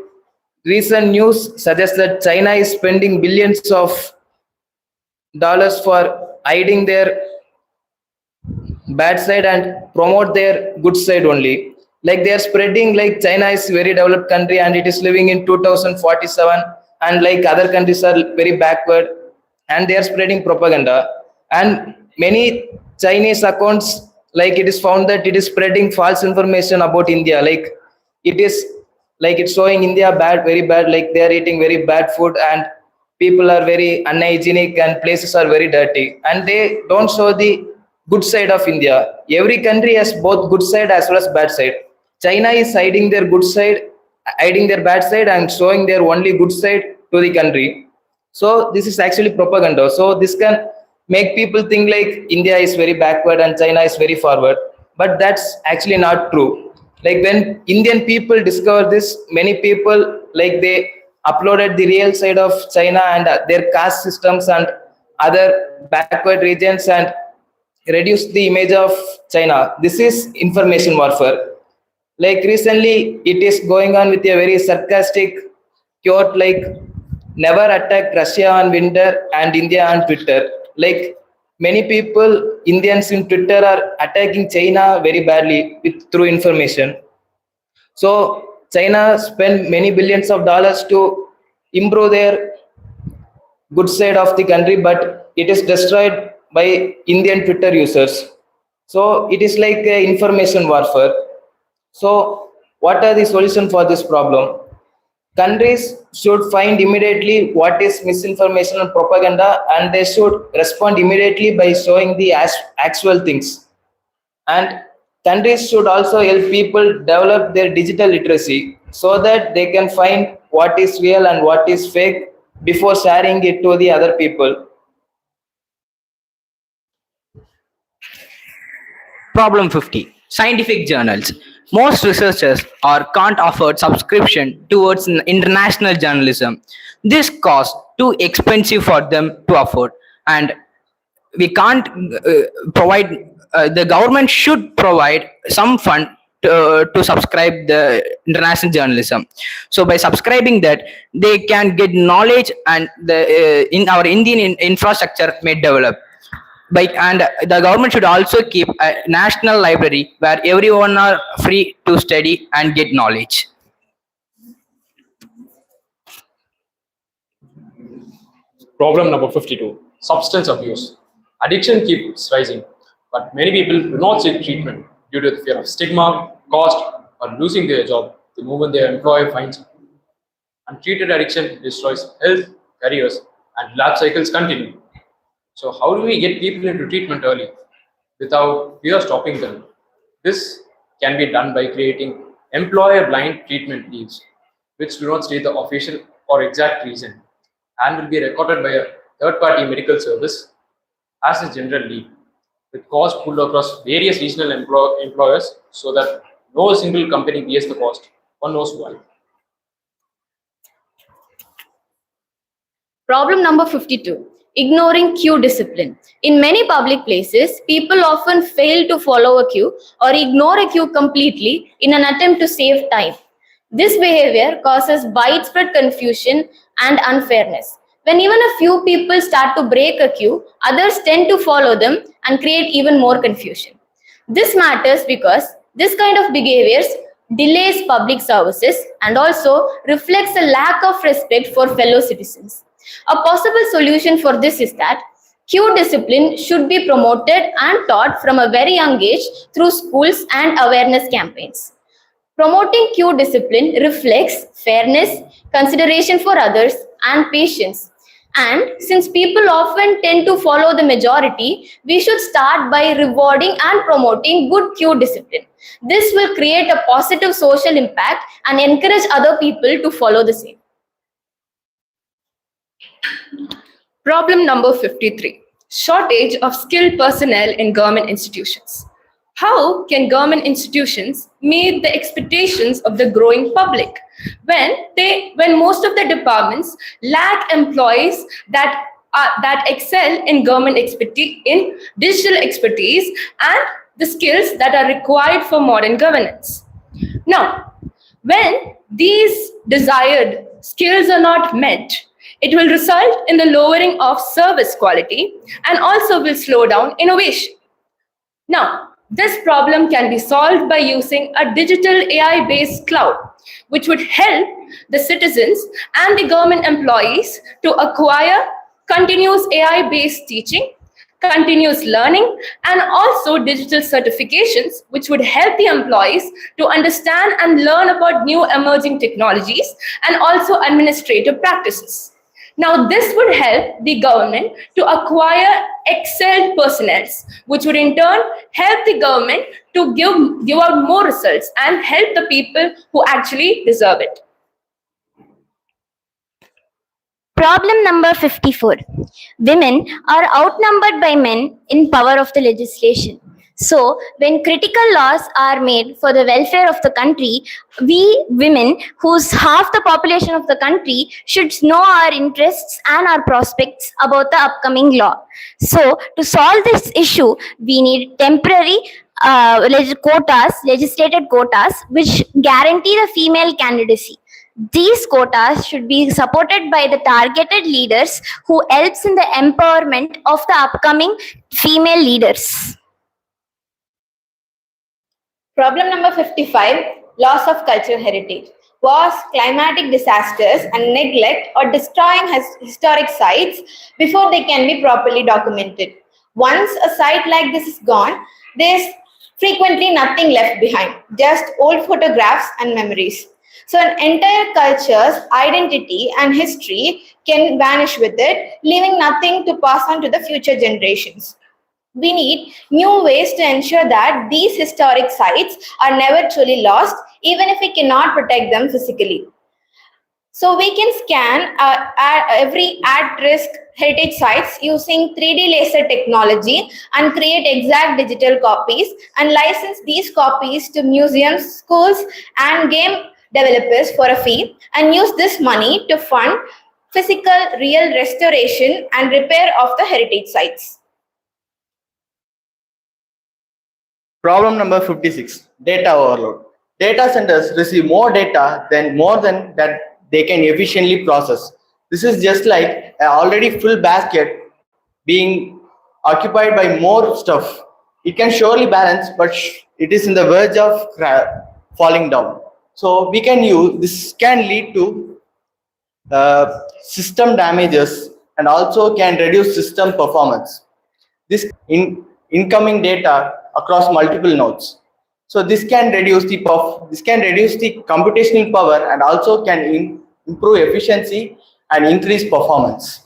recent news suggests that China is spending billions of dollars for hiding their bad side and promote their good side only. Like they are spreading, like China is very developed country and it is living in 2047, and like other countries are very backward, and they are spreading propaganda. And many Chinese accounts, like it is found that it is spreading false information about India. Like it is like it's showing India bad, very bad, like they are eating very bad food and people are very unhygienic and places are very dirty, and they don't show the good side of India. Every country has both good side as well as bad side. China is hiding their good side, hiding their bad side, and showing their only good side to the country. So this is actually propaganda. So this can make people think like India is very backward and China is very forward, but that's actually not true. Like when Indian people discover this, many people like they uploaded the real side of China and their caste systems and other backward regions and reduce the image of China. This is information warfare. Like recently, it is going on with a very sarcastic quote like, never attack Russia on winter and India on Twitter. Like many people, Indians in Twitter are attacking China very badly through information. So China spent many billions of dollars to improve their good side of the country, but it is destroyed by Indian Twitter users. So it is like a information warfare. So what are the solution for this problem? Countries should find immediately what is misinformation and propaganda, and they should respond immediately by showing the actual things. And countries should also help people develop their digital literacy so that they can find what is real and what is fake before sharing it to the other people. Problem 50. Scientific journals. Most researchers can't afford subscription towards international journalism. This cost too expensive for them to afford, and we can't provide. The government should provide some fund to subscribe the international journalism. So by subscribing that, they can get knowledge, and the in our Indian infrastructure may develop. And the government should also keep a national library where everyone are free to study and get knowledge. Problem number 52. Substance abuse. Addiction keeps rising, but many people do not seek treatment due to the fear of stigma, cost, or losing their job the moment their employer finds out. Untreated addiction destroys health, careers, and life cycles continue. So how do we get people into treatment early without fear stopping them? This can be done by creating employer-blind treatment leaves, which do not state the official or exact reason and will be recorded by a third-party medical service as a general leave, with cost pulled across various regional employers so that no single company bears the cost. One knows why. Problem number 52. Ignoring queue discipline. In many public places, people often fail to follow a queue or ignore a queue completely in an attempt to save time. This behavior causes widespread confusion and unfairness. When even a few people start to break a queue, others tend to follow them and create even more confusion. This matters because this kind of behaviors delays public services and also reflects a lack of respect for fellow citizens. A possible solution for this is that queue discipline should be promoted and taught from a very young age through schools and awareness campaigns. Promoting queue discipline reflects fairness, consideration for others, and patience. And since people often tend to follow the majority, we should start by rewarding and promoting good queue discipline. This will create a positive social impact and encourage other people to follow the same. Problem number 53. Shortage of skilled personnel in government institutions. How can government institutions meet the expectations of the growing public when most of the departments lack employees that that excel in government expertise, in digital expertise, and the skills that are required for modern governance. Now, when these desired skills are not met, it will result in the lowering of service quality and also will slow down innovation. Now, this problem can be solved by using a digital AI-based cloud, which would help the citizens and the government employees to acquire continuous AI-based teaching, continuous learning, and also digital certifications, which would help the employees to understand and learn about new emerging technologies and also administrative practices. Now, this would help the government to acquire excellent personnel, which would in turn help the government to give out more results and help the people who actually deserve it. Problem number 54. Women are outnumbered by men in power of the legislation. So, when critical laws are made for the welfare of the country, we women, who's half the population of the country, should know our interests and our prospects about the upcoming law. So, to solve this issue, we need temporary legislated quotas, which guarantee the female candidacy. These quotas should be supported by the targeted leaders who helps in the empowerment of the upcoming female leaders. Problem number 55, loss of cultural heritage. Wars, climatic disasters, and neglect or destroying historic sites before they can be properly documented. Once a site like this is gone, there's frequently nothing left behind, just old photographs and memories. So an entire culture's identity and history can vanish with it, leaving nothing to pass on to the future generations. We need new ways to ensure that these historic sites are never truly lost, even if we cannot protect them physically. So we can scan every at-risk heritage sites using 3D laser technology and create exact digital copies and license these copies to museums, schools, and game developers for a fee, and use this money to fund physical, real restoration and repair of the heritage sites. Problem number 56, data overload. Data centers receive more than that they can efficiently process. This is just like an already full basket being occupied by more stuff. It can surely balance, but it is in the verge of falling down. So we can use, this can lead to system damages and also can reduce system performance. This incoming data across multiple nodes. So this can reduce the computational power and also can improve efficiency and increase performance.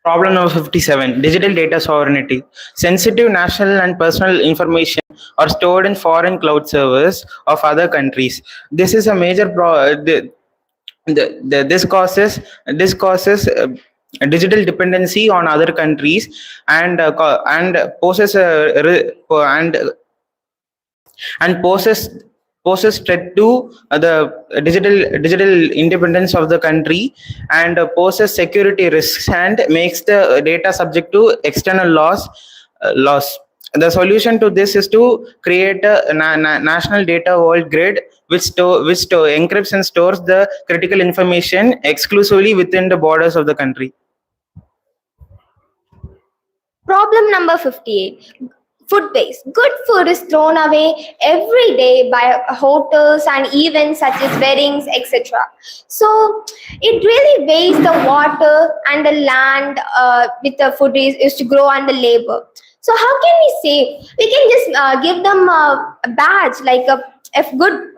Problem number 57, digital data sovereignty. Sensitive national and personal information are stored in foreign cloud servers of other countries. This is a major this causes digital dependency on other countries and poses poses threat to the digital independence of the country, and poses security risks and makes the data subject to external loss. The solution to this is to create a national data world grid which encrypts and stores the critical information exclusively within the borders of the country. Problem number 58. Food waste. Good food is thrown away every day by hotels and events such as weddings, etc. So it really wastes the water and the land with the food is to grow and the labor. So how can we save? We can just give them a badge, like if good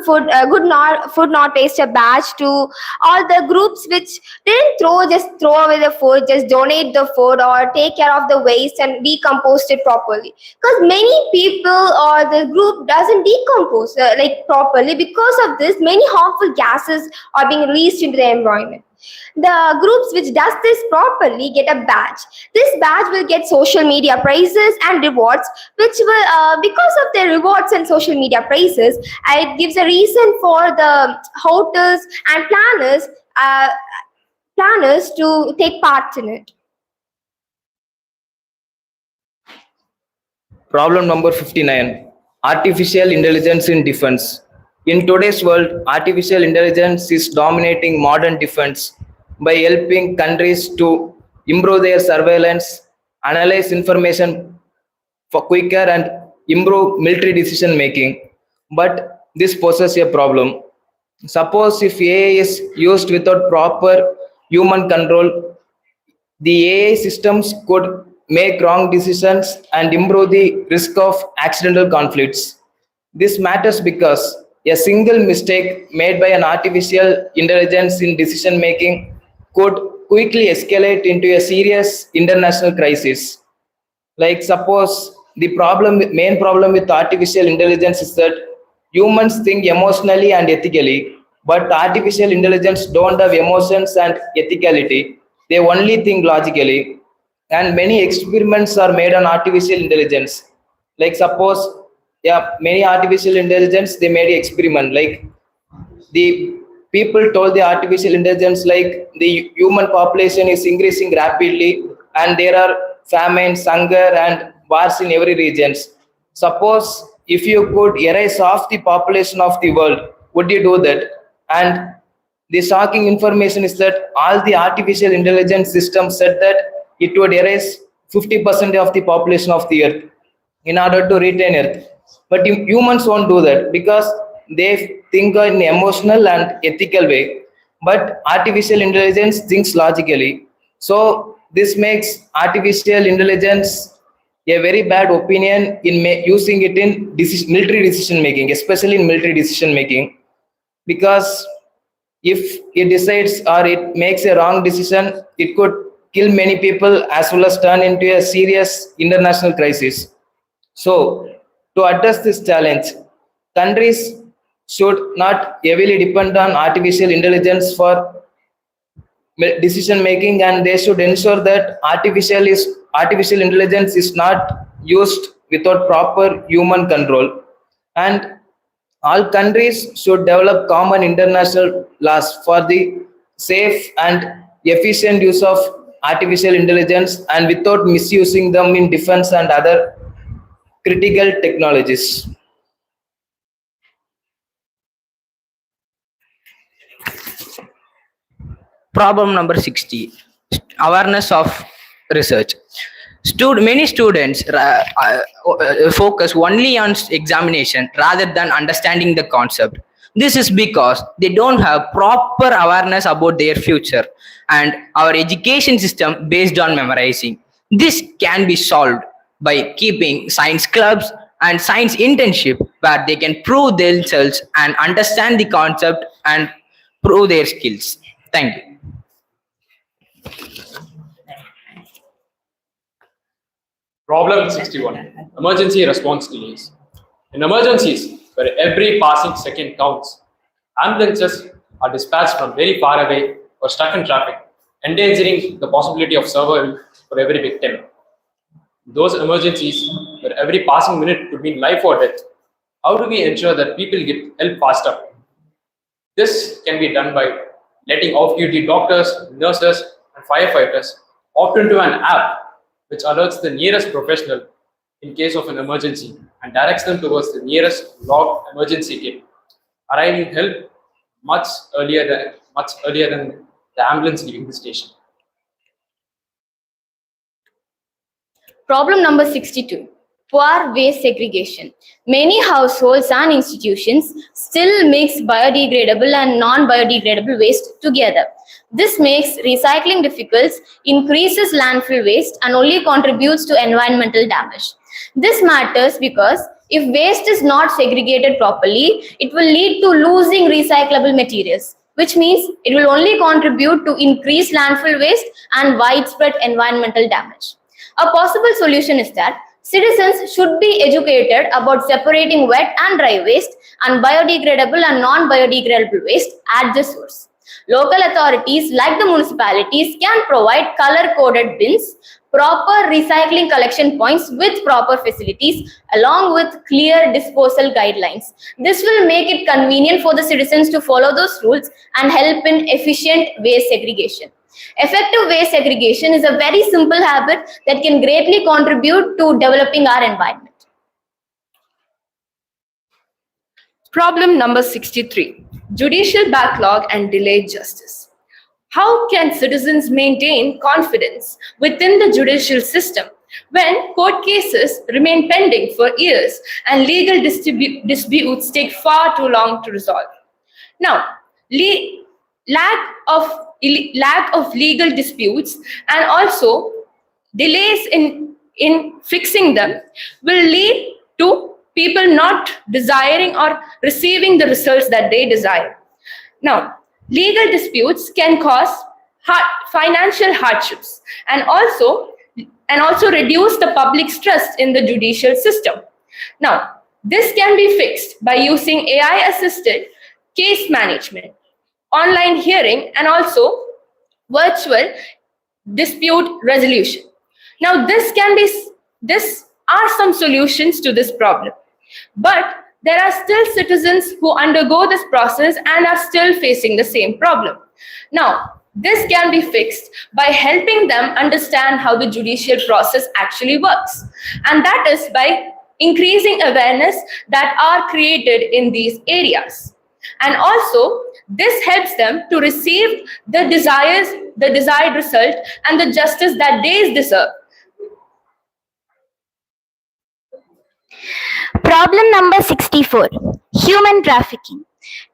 food not waste a badge to all the groups which didn't throw away the food, just donate the food or take care of the waste and decompose it properly. Because many people or the group doesn't decompose properly. Because of this, many harmful gases are being released into the environment. The groups which does this properly get a badge. This badge will get social media prizes and rewards, which will, because of their rewards and social media prizes, it gives a reason for the hotels and planners planners to take part in it. Problem number 59. Artificial intelligence in defense. In today's world, artificial intelligence is dominating modern defense by helping countries to improve their surveillance, analyze information for quicker, and improve military decision making. But this poses a problem. Suppose if AI is used without proper human control, the AI systems could make wrong decisions and improve the risk of accidental conflicts. This matters because a single mistake made by an artificial intelligence in decision making could quickly escalate into a serious international crisis. Like suppose main problem with artificial intelligence is that humans think emotionally and ethically, but artificial intelligence don't have emotions and ethicality. They only think logically. And many experiments are made on artificial intelligence. Like suppose, yeah, many artificial intelligence they made an experiment. Like the people told the artificial intelligence like the human population is increasing rapidly and there are famines, hunger, and wars in every regions. Suppose if you could erase half the population of the world, would you do that? And the shocking information is that all the artificial intelligence systems said that it would erase 50% of the population of the earth in order to retain earth. But humans won't do that because they think in emotional and ethical way. But artificial intelligence thinks logically. So this makes artificial intelligence a very bad opinion in using it in military decision making, especially in military decision making, because if it decides or it makes a wrong decision, it could kill many people as well as turn into a serious international crisis. So, to address this challenge, countries should not heavily depend on artificial intelligence for decision making, and they should ensure that artificial intelligence is not used without proper human control. And all countries should develop common international laws for the safe and efficient use of artificial intelligence and without misusing them in defense and other critical technologies. Problem number 60. Awareness of research. Many students focus only on examination rather than understanding the concept. This is because they don't have proper awareness about their future and our education system based on memorizing. This can be solved by keeping science clubs and science internship where they can prove themselves and understand the concept and prove their skills. Thank you. Problem 61. Emergency response delays. In emergencies, where every passing second counts, ambulances are dispatched from very far away or stuck in traffic, endangering the possibility of survival for every victim. Those emergencies, where every passing minute could mean life or death, how do we ensure that people get help faster? This can be done by letting off-duty doctors, nurses, and firefighters opt into an app which alerts the nearest professional in case of an emergency and directs them towards the nearest logged emergency kit, arriving help much earlier than the ambulance leaving the station. Problem number 62. Poor waste segregation. Many households and institutions still mix biodegradable and non-biodegradable waste together. This makes recycling difficult, increases landfill waste, and only contributes to environmental damage. This matters because if waste is not segregated properly, it will lead to losing recyclable materials, which means it will only contribute to increased landfill waste and widespread environmental damage. A possible solution is that citizens should be educated about separating wet and dry waste and biodegradable and non-biodegradable waste at the source. Local authorities like the municipalities can provide color-coded bins, proper recycling collection points with proper facilities, along with clear disposal guidelines. This will make it convenient for the citizens to follow those rules and help in efficient waste segregation. Effective waste segregation is a very simple habit that can greatly contribute to developing our environment. Problem number 63, judicial backlog and delayed justice. How can citizens maintain confidence within the judicial system when court cases remain pending for years and legal disputes take far too long to resolve? Now, lack of legal disputes and also delays in fixing them will lead to people not desiring or receiving the results that they desire. Now, legal disputes can cause financial hardships and also reduce the public's trust in the judicial system. Now, this can be fixed by using AI-assisted case management, online hearing, and also virtual dispute resolution. Now, this are some solutions to this problem, but there are still citizens who undergo this process and are still facing the same problem. Now, this can be fixed by helping them understand how the judicial process actually works, and that is by increasing awareness that are created in these areas. And also, this helps them to receive the desired result and the justice that they deserve. Problem number 64, human trafficking.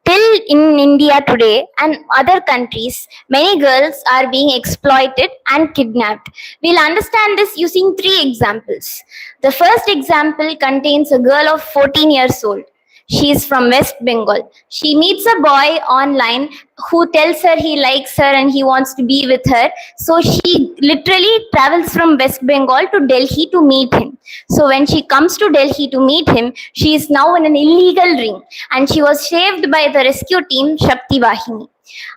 Till in India today and other countries, many girls are being exploited and kidnapped. We'll understand this using 3 examples. The first example contains a girl of 14 years old. She is from West Bengal. She meets a boy online who tells her he likes her and he wants to be with her. So she literally travels from West Bengal to Delhi to meet him. So when she comes to Delhi to meet him, she is now in an illegal ring and she was saved by the rescue team Shakti Vahini.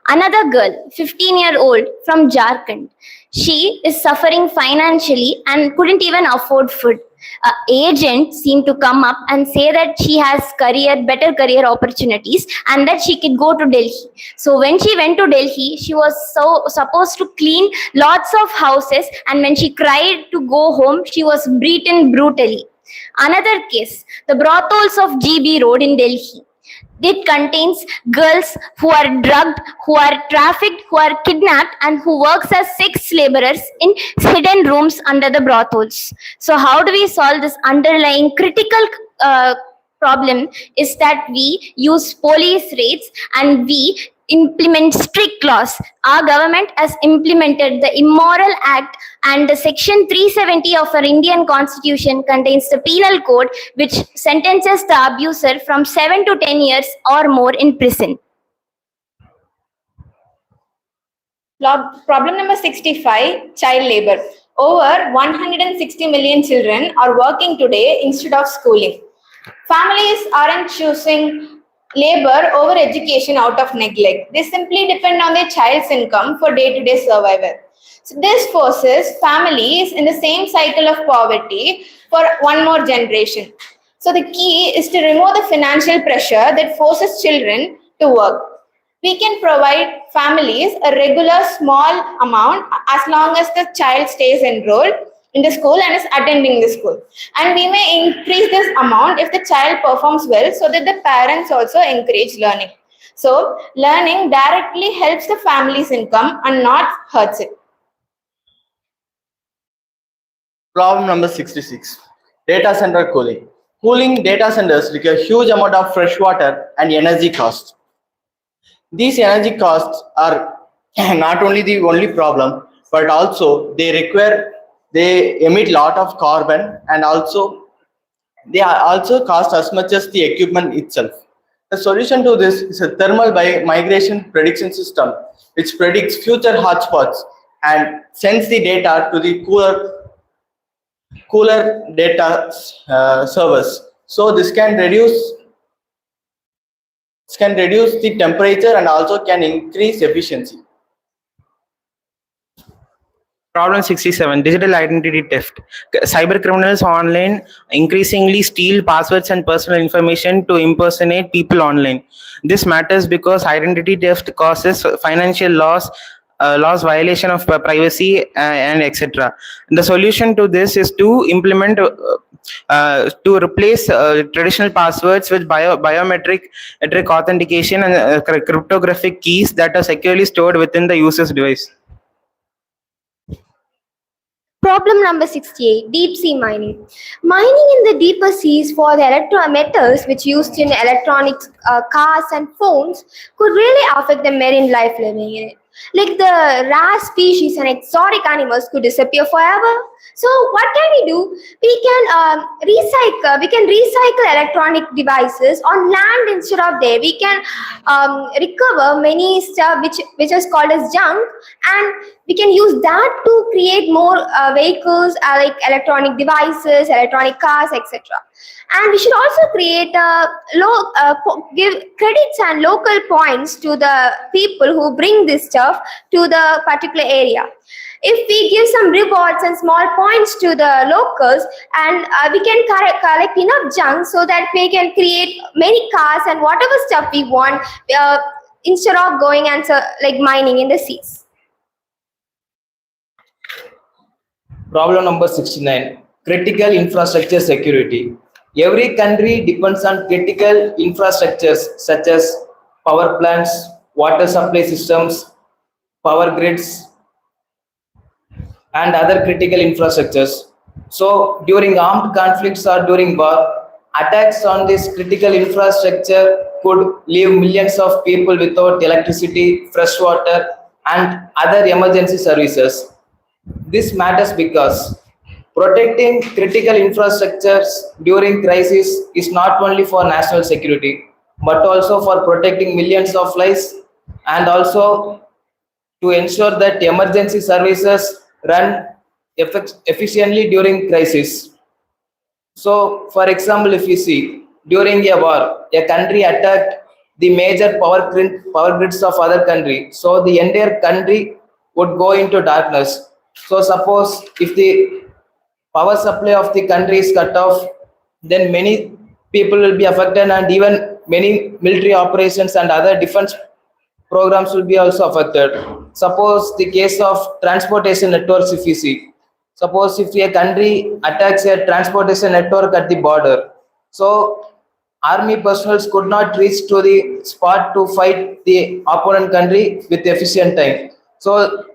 Another girl, 15-year-old from Jharkhand. She is suffering financially and couldn't even afford food. An agent seemed to come up and say that she has better career opportunities and that she could go to Delhi. So when she went to Delhi, she was supposed to clean lots of houses, and when she cried to go home, she was beaten brutally. Another case, the brothels of GB Road in Delhi. It contains girls who are drugged, who are trafficked, who are kidnapped, and who works as sex laborers in hidden rooms under the brothels. So how do we solve this underlying critical problem is that we use police raids and we implement strict laws. Our government has implemented the Immoral Act, and the section 370 of our Indian Constitution contains the penal code which sentences the abuser from 7 to 10 years or more in prison. Problem number 65, child labor. Over 160 million children are working today instead of schooling. Families aren't choosing labor over education out of neglect. They simply depend on their child's income for day-to-day survival. So this forces families in the same cycle of poverty for one more generation. So the key is to remove the financial pressure that forces children to work. We can provide families a regular small amount as long as the child stays enrolled in the school and is attending the school. And we may increase this amount if the child performs well so that the parents also encourage learning. So learning directly helps the family's income and not hurts it. Problem number 66, data center cooling. Cooling data centers require huge amount of fresh water and energy costs. These energy costs are not only the only problem, but also they emit lot of carbon, and also they also cost as much as the equipment itself. The solution to this is a thermal migration prediction system which predicts future hotspots and sends the data to the cooler data servers. So this can reduce the temperature and also can increase efficiency. Problem 67, digital identity theft. Cyber criminals online increasingly steal passwords and personal information to impersonate people online. This matters because identity theft causes financial loss laws violation of privacy and etc. The solution to this is to implement to replace traditional passwords with biometric authentication and cryptographic keys that are securely stored within the user's device. Problem number 68, deep sea mining. Mining in the deeper seas for the electrometals which used in electronic cars and phones could really affect the marine life living in it. Like the rare species and exotic animals could disappear forever. So what can we do? We can recycle electronic devices on land instead of there. We can recover many stuff which is called as junk, and we can use that to create more vehicles like electronic devices, electronic cars, etc. And we should also create give credits and local points to the people who bring this stuff to the particular area. If we give some rewards and small points to the locals, and we can collect enough junk so that we can create many cars and whatever stuff we want instead of going and like mining in the seas. Problem number 69, critical infrastructure security. Every country depends on critical infrastructures such as power plants, water supply systems, power grids, and other critical infrastructures. So during armed conflicts or during war, attacks on this critical infrastructure could leave millions of people without electricity, fresh water, and other emergency services. This matters because protecting critical infrastructures during crisis is not only for national security, but also for protecting millions of lives, and also to ensure that emergency services run efficiently during crisis. So, for example, if you see, during a war, a country attacked the major power grids of other country, so the entire country would go into darkness. So suppose if the power supply of the country is cut off, then many people will be affected, and even many military operations and other defense programs will be also affected. Suppose the case of transportation networks, if you see, suppose if a country attacks a transportation network at the border, so army personnel could not reach to the spot to fight the opponent country with efficient time. So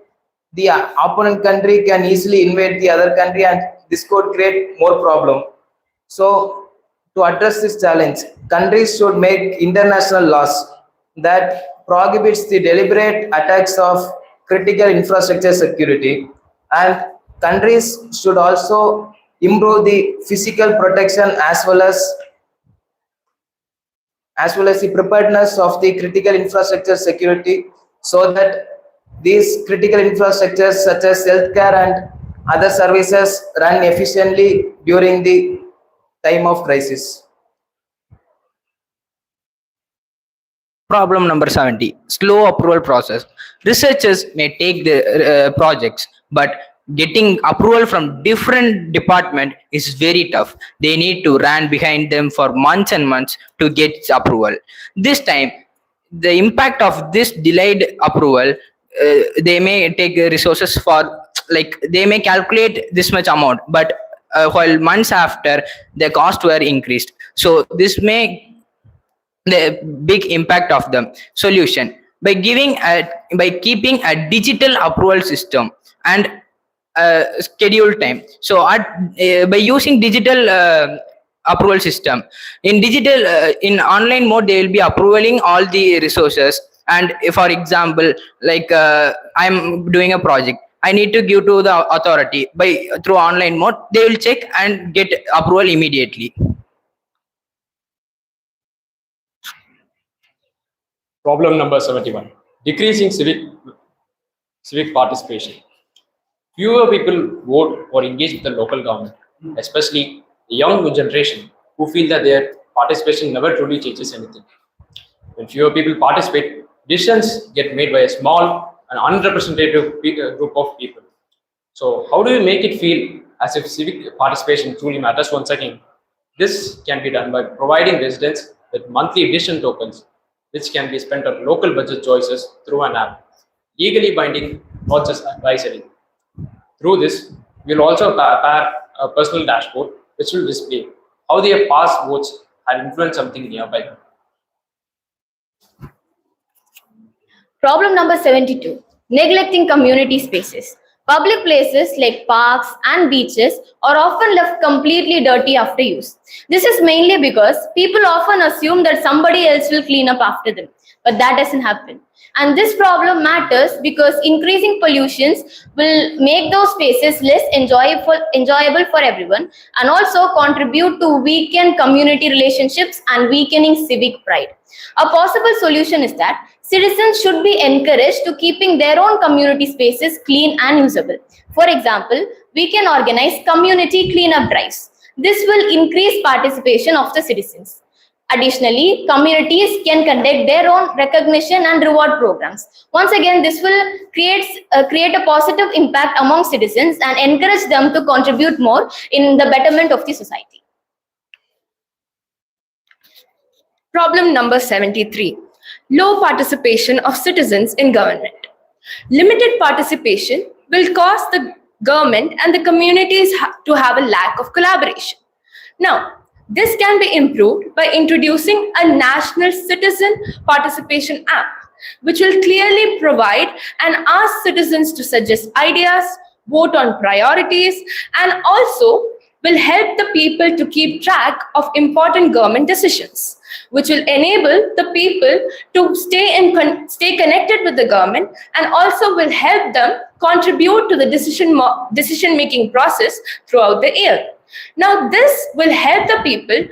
the opponent country can easily invade the other country, and this could create more problem. So to address this challenge, countries should make international laws that prohibits the deliberate attacks of critical infrastructure security, and countries should also improve the physical protection as well as the preparedness of the critical infrastructure security, so that these critical infrastructures such as healthcare and other services run efficiently during the time of crisis. Problem number 70, slow approval process. Researchers may take the projects, but getting approval from different department is very tough. They need to run behind them for months and months to get approval. This time, the impact of this delayed approval, they may take resources for, like, they may calculate this much amount, but while months after, the cost were increased. So this may the big impact of the solution by keeping a digital approval system and schedule time. So by using digital approval system in online mode, they will be approving all the resources. And if, for example, like I'm doing a project, I need to give to the authority through online mode, they will check and get approval immediately. Problem number 71, decreasing civic participation. Fewer people vote or engage with the local government, especially the young generation who feel that their participation never truly changes anything. When fewer people participate, decisions get made by a small and unrepresentative group of people. So how do we make it feel as if civic participation truly matters once again? This can be done by providing residents with monthly decision tokens, which can be spent on local budget choices through an app. legally binding, not just advisory. Through this, we'll also pair a personal dashboard which will display how their past votes had influenced something nearby. Problem number 72, neglecting community spaces. Public places like parks and beaches are often left completely dirty after use. This is mainly because people often assume that somebody else will clean up after them, but that doesn't happen. And this problem matters because increasing pollutions will make those spaces less enjoyable for everyone and also contribute to weaken community relationships and weakening civic pride. A possible solution is that citizens should be encouraged to keeping their own community spaces clean and usable. For example, we can organize community cleanup drives. This will increase participation of the citizens. Additionally, communities can conduct their own recognition and reward programs. Once again, this will create a positive impact among citizens and encourage them to contribute more in the betterment of the society. Problem number 73, low participation of citizens in government. Limited participation will cause the government and the communities to have a lack of collaboration. Now, this can be improved by introducing a national citizen participation app, which will clearly provide and ask citizens to suggest ideas, vote on priorities, and also will help the people to keep track of important government decisions, which will enable the people to stay connected with the government and also will help them contribute to the decision-making process throughout the year. Now, this will help the people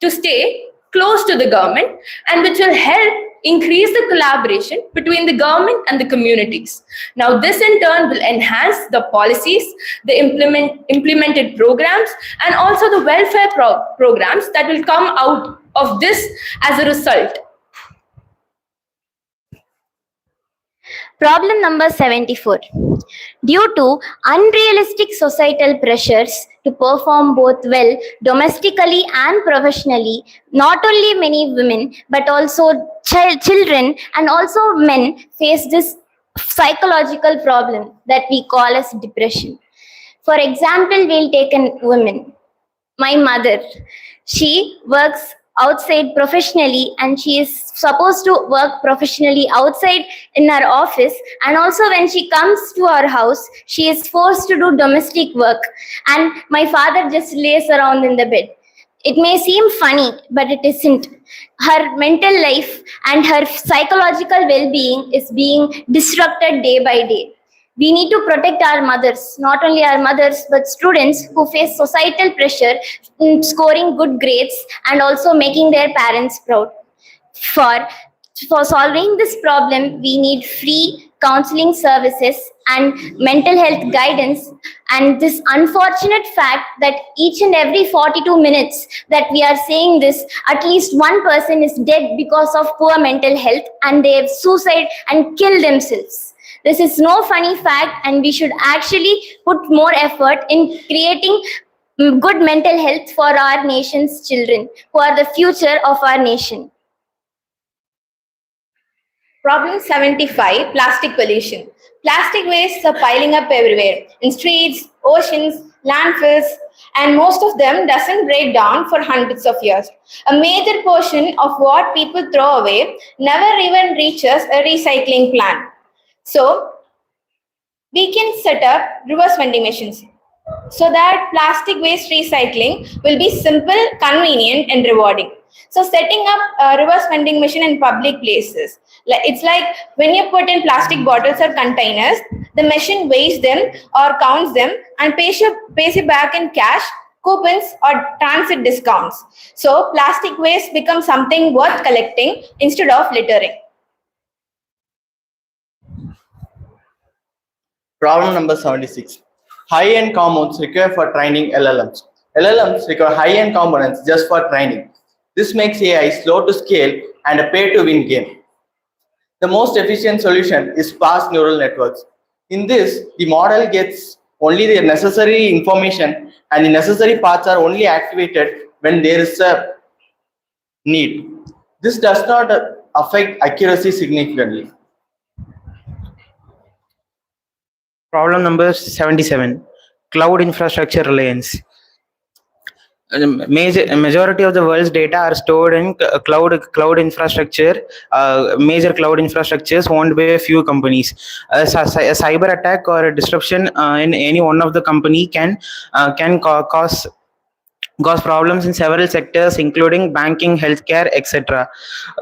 to stay close to the government and which will help increase the collaboration between the government and the communities. Now, this in turn will enhance the policies, the implemented programs, and also the welfare programs that will come out of this as a result. Problem number 74. Due to unrealistic societal pressures to perform both well domestically and professionally, not only many women but also children and also men face this psychological problem that we call as depression. For example, we'll take a woman. My mother, she works outside professionally and she is supposed to work professionally outside in her office, and also when she comes to our house she is forced to do domestic work and my father just lays around in the bed. It may seem funny, but it isn't. Her mental life and her psychological well-being is being disrupted day by day. We need to protect our mothers, not only our mothers, but students who face societal pressure in scoring good grades and also making their parents proud. For solving this problem, we need free counseling services and mental health guidance. And this unfortunate fact that each and every 42 minutes that we are saying this, at least one person is dead because of poor mental health and they have suicide and kill themselves. This is no funny fact, and we should actually put more effort in creating good mental health for our nation's children, who are the future of our nation. Problem 75, plastic pollution. Plastic wastes are piling up everywhere, in streets, oceans, landfills, and most of them doesn't break down for hundreds of years. A major portion of what people throw away never even reaches a recycling plant. So, we can set up reverse vending machines so that plastic waste recycling will be simple, convenient, and rewarding. So, setting up a reverse vending machine in public places, it's like when you put in plastic bottles or containers, the machine weighs them or counts them and pays you back in cash, coupons, or transit discounts. So, plastic waste becomes something worth collecting instead of littering. Problem number 76. High-end components required for training LLMs. LLMs require high-end components just for training. This makes AI slow to scale and a pay-to-win game. The most efficient solution is sparse neural networks. In this, the model gets only the necessary information and the necessary parts are only activated when there is a need. This does not affect accuracy significantly. Problem number 77, cloud infrastructure reliance. A majority of the world's data are stored in cloud infrastructure, major cloud infrastructures owned by a few companies. A cyber attack or a disruption in any one of the company can cause problems in several sectors, including banking, healthcare, etc.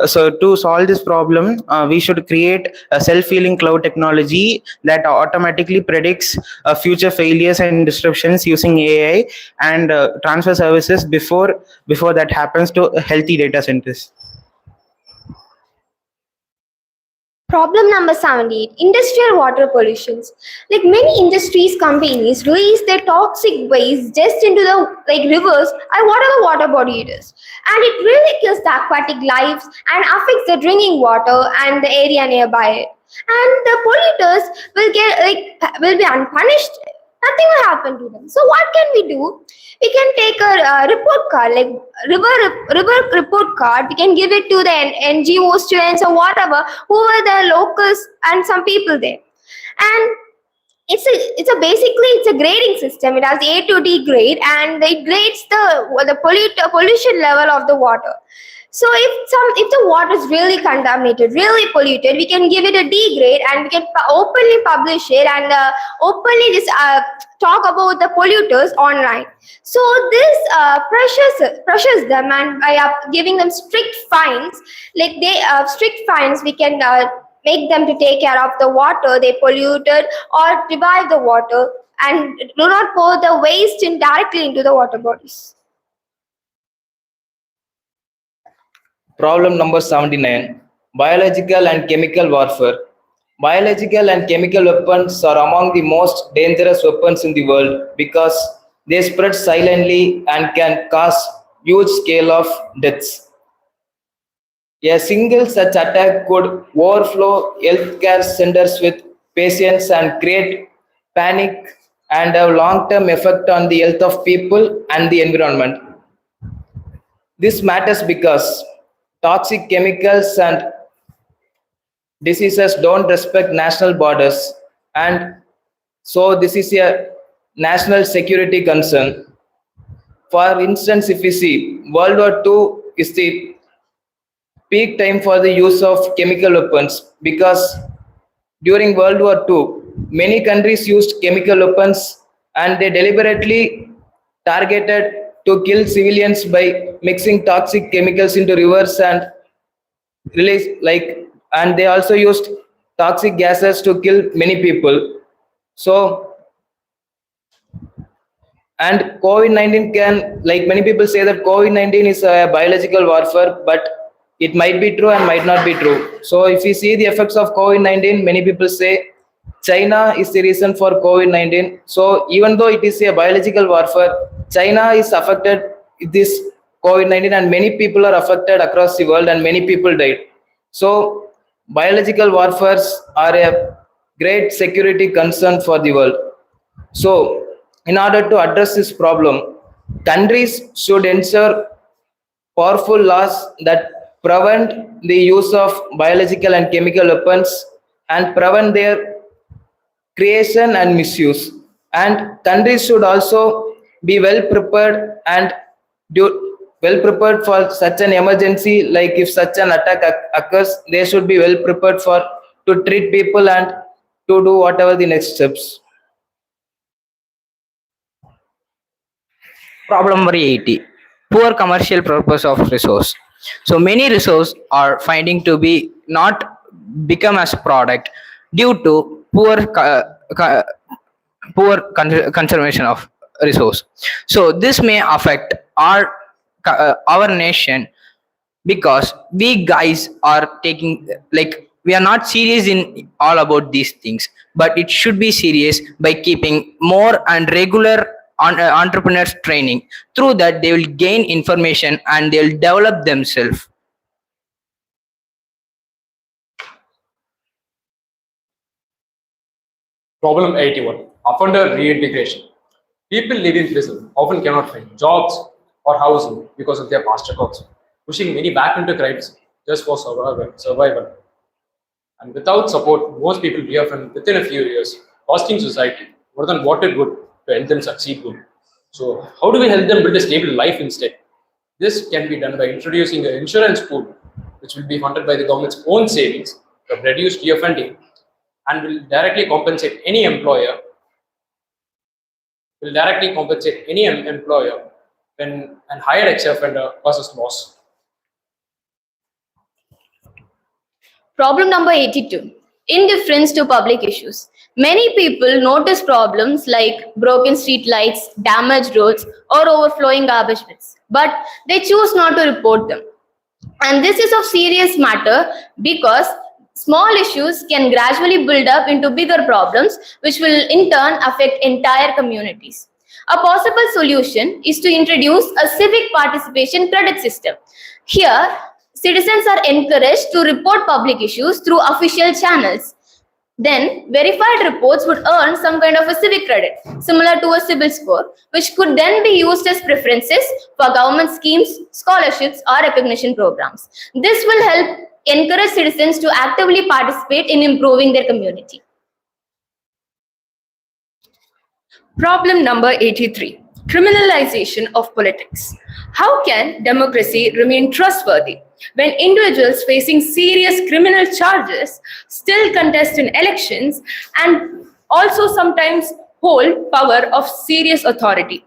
So to solve this problem, we should create a self-healing cloud technology that automatically predicts future failures and disruptions using AI, and transfer services before that happens to healthy data centers. Problem number 78, industrial water pollutions. Like many industries, companies release their toxic waste just into the rivers or whatever water body it is. And it really kills the aquatic lives and affects the drinking water and the area nearby it. And the polluters will be unpunished. Nothing will happen to them. So what can we do? We can take a report card, like river report card. We can give it to the NGO students or whatever, who are the locals and some people there. And it's a grading system. It has A to D grade, and it grades the pollution level of the water. So if the water is really contaminated, really polluted, we can give it a D grade, and we can openly publish it and openly talk about the polluters online. So this pressures them, and by giving them strict fines, we can make them to take care of the water they polluted or revive the water, and do not pour the waste directly into the water bodies. Problem number 79, biological and chemical warfare. Biological and chemical weapons are among the most dangerous weapons in the world because they spread silently and can cause huge scale of deaths. A single such attack could overflow healthcare centers with patients and create panic and have long-term effect on the health of people and the environment. This matters because toxic chemicals and diseases don't respect national borders, and so this is a national security concern. For instance, if we see World War II is the peak time for the use of chemical weapons, because during World War II, many countries used chemical weapons and they deliberately targeted to kill civilians by mixing toxic chemicals into rivers and and they also used toxic gases to kill many people. So, and COVID-19 can, like many people say that COVID-19 is a biological warfare, but it might be true and might not be true. So if we see the effects of COVID-19, many people say China is the reason for COVID-19. So even though it is a biological warfare, China is affected with this COVID-19, and many people are affected across the world and many people died. So biological warfares are a great security concern for the world. So in order to address this problem, countries should ensure powerful laws that prevent the use of biological and chemical weapons and prevent their creation and misuse. And countries should also be well prepared for such an emergency. Like if such an attack occurs, they should be well prepared to treat people and to do whatever the next steps. Problem number 80, poor commercial purpose of resource. So many resources are finding to be not become as product due to poor conservation of resource. So this may affect our nation, because we guys are taking, we are not serious in all about these things, but it should be serious by keeping more and regular entrepreneurs training. Through that they will gain information and they will develop themselves. Problem 81, offender reintegration. People living in prison often cannot find jobs or housing because of their past records, pushing many back into crimes just for survival. And without support, most people reoffend within a few years costing society more than what it would to help them succeed good. So how do we help them build a stable life instead? This can be done by introducing an insurance pool, which will be funded by the government's own savings from reduced year funding and will directly compensate any employer when an hired ex-offender causes loss. Problem number 82. Indifference to public issues. Many people notice problems like broken street lights, damaged roads, or overflowing garbage bins, but they choose not to report them. And this is of serious matter because small issues can gradually build up into bigger problems, which will in turn affect entire communities. A possible solution is to introduce a civic participation credit system. Here, citizens are encouraged to report public issues through official channels. Then, verified reports would earn some kind of a civic credit, similar to a CIBIL score, which could then be used as preferences for government schemes, scholarships, or recognition programs. This will help encourage citizens to actively participate in improving their community. Problem number 83. Criminalization of politics. How can democracy remain trustworthy when individuals facing serious criminal charges still contest in elections and also sometimes hold power of serious authority?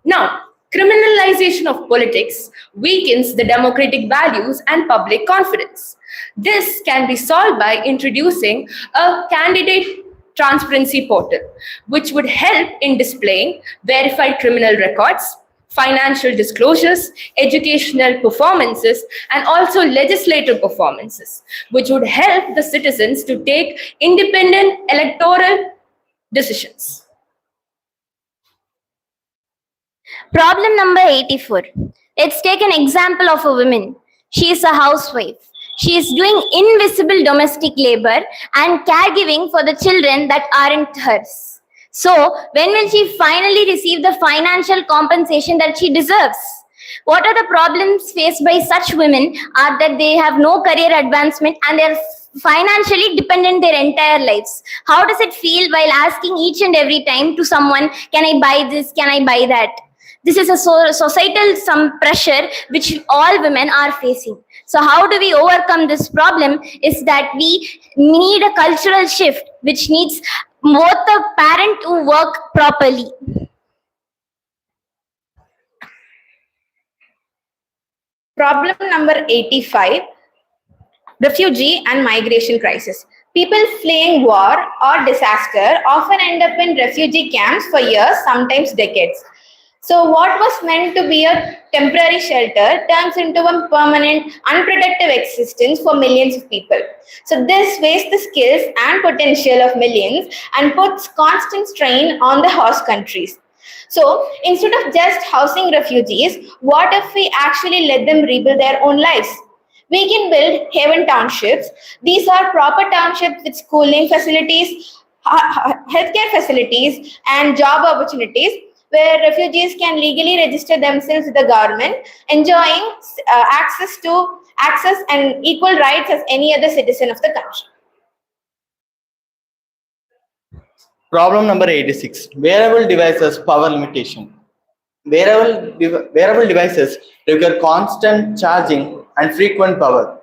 Now, criminalization of politics weakens the democratic values and public confidence. This can be solved by introducing a candidate transparency portal, which would help in displaying verified criminal records, financial disclosures, educational performances, and also legislative performances, which would help the citizens to take independent electoral decisions. Problem number 84. Let's take an example of a woman. She is a housewife. She is doing invisible domestic labor and caregiving for the children that aren't hers. So, when will she finally receive the financial compensation that she deserves? What are the problems faced by such women are that they have no career advancement and they're financially dependent their entire lives. How does it feel while asking each and every time to someone, can I buy this, can I buy that? This is a societal some pressure which all women are facing. So how do we overcome this problem is that we need a cultural shift which needs both the parent to work properly. Problem number 85. Refugee and migration crisis. People fleeing war or disaster often end up in refugee camps for years, sometimes decades. So what was meant to be a temporary shelter turns into a permanent, unprotected existence for millions of people. So this wastes the skills and potential of millions and puts constant strain on the host countries. So instead of just housing refugees, what if we actually let them rebuild their own lives? We can build haven townships. These are proper townships with schooling facilities, healthcare facilities, and job opportunities, where refugees can legally register themselves with the government, enjoying access and equal rights as any other citizen of the country. Problem number 86. Wearable devices power limitation. Wearable devices require constant charging and frequent power.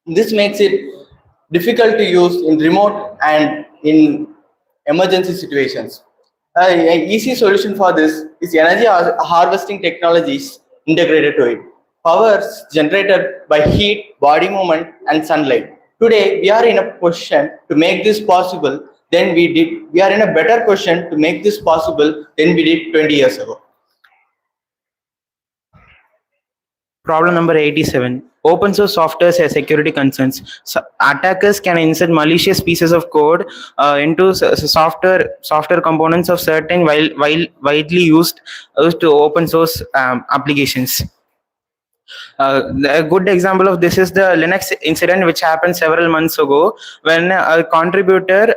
This makes it difficult to use in remote and in emergency situations. An easy solution for this is energy harvesting technologies integrated to it. Power generated by heat, body movement, and sunlight. Today, we are in a position to make this possible than we did. We are in a better position to make this possible than we did 20 years ago. Problem number 87. Open source software has security concerns. So attackers can insert malicious pieces of code into software components of certain widely used to open source applications. A good example of this is the Linux incident, which happened several months ago, when a contributor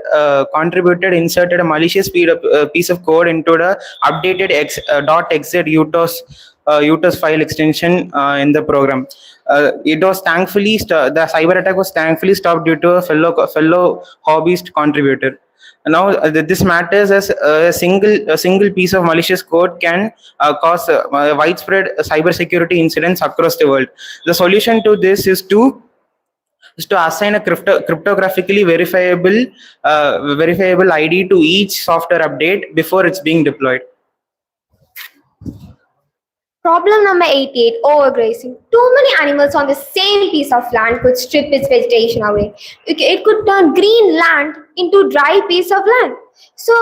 inserted a malicious piece of code into the updated .exit utos file extension in the program. It was thankfully the cyber attack was thankfully stopped due to a fellow hobbyist contributor. Now, this matters as a single piece of malicious code can cause widespread cybersecurity incidents across the world. The solution to this is to assign a cryptographically verifiable ID to each software update before it's being deployed. Problem number 88, overgrazing. Too many animals on the same piece of land could strip its vegetation away. It could turn green land into dry piece of land. So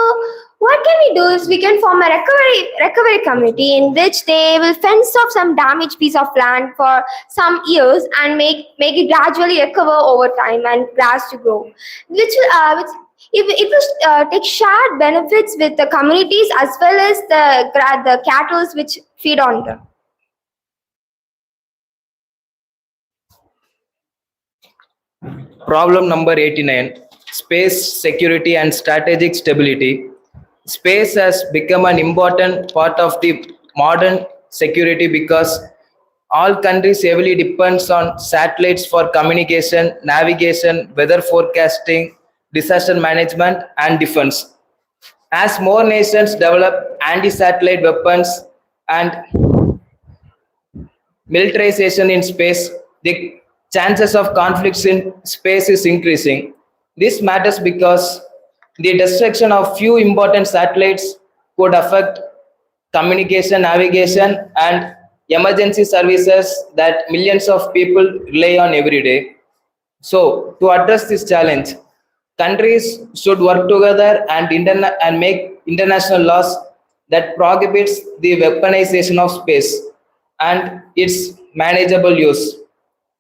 what can we do is we can form a recovery committee in which they will fence off some damaged piece of land for some years and make it gradually recover over time and grass to grow, which it will take shared benefits with the communities as well as the cattle which feed on them. Problem number 89, space security and strategic stability. Space has become an important part of the modern security because all countries heavily depends on satellites for communication, navigation, weather forecasting, disaster management, and defense. As more nations develop anti-satellite weapons and militarization in space, the chances of conflicts in space is increasing. This matters because the destruction of few important satellites could affect communication, navigation, and emergency services that millions of people rely on every day. So, to address this challenge, countries should work together and make international laws that prohibits the weaponization of space and its manageable use.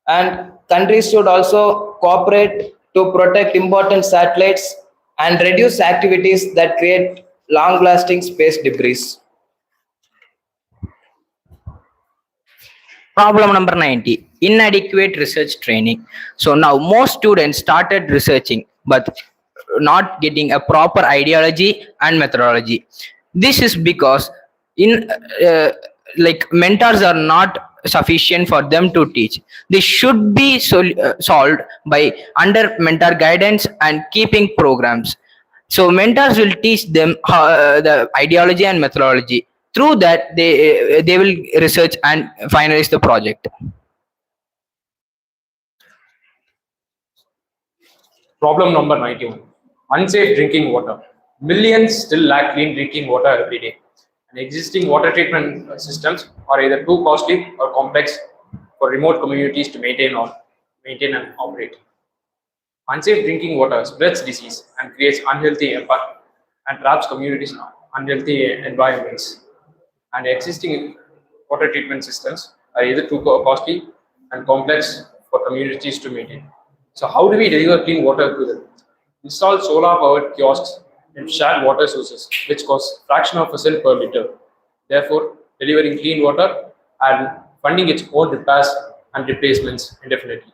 And countries should also cooperate to protect important satellites and reduce activities that create long-lasting space debris. Problem number 90, inadequate research training. So now most students started researching, but not getting a proper ideology and methodology. This is because mentors are not sufficient for them to teach. This should be solved by under mentor guidance and keeping programs. So mentors will teach them the ideology and methodology. Through that, they will research and finalize the project. Problem number 91, unsafe drinking water. Millions still lack clean drinking water every day. And existing water treatment systems are either too costly or complex for remote communities to maintain and operate. Unsafe drinking water spreads disease and creates unhealthy impact and traps communities in unhealthy environments. And existing water treatment systems are either too costly and complex for communities to maintain. So how do we deliver clean water to them? Install solar-powered kiosks in shared water sources, which cost fraction of a cent per liter. Therefore, delivering clean water and funding its own repairs and replacements indefinitely.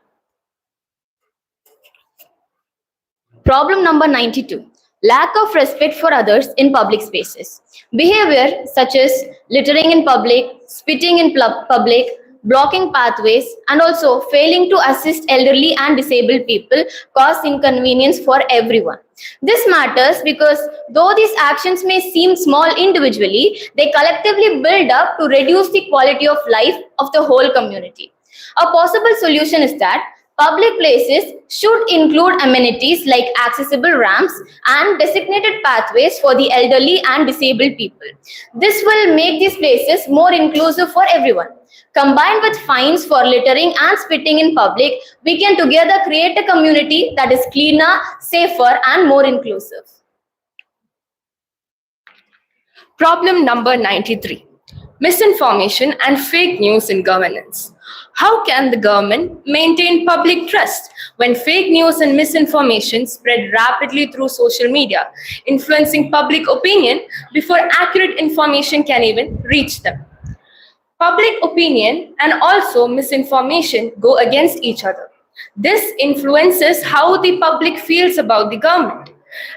Problem number 92. Lack of respect for others in public spaces. Behavior such as littering in public, spitting in public, blocking pathways, and also failing to assist elderly and disabled people cause inconvenience for everyone. This matters because though these actions may seem small individually, they collectively build up to reduce the quality of life of the whole community. A possible solution is that public places should include amenities like accessible ramps and designated pathways for the elderly and disabled people. This will make these places more inclusive for everyone. Combined with fines for littering and spitting in public, we can together create a community that is cleaner, safer, and more inclusive. Problem number 93, misinformation and fake news in governance. How can the government maintain public trust when fake news and misinformation spread rapidly through social media, influencing public opinion before accurate information can even reach them? Public opinion and also misinformation go against each other. This influences how the public feels about the government.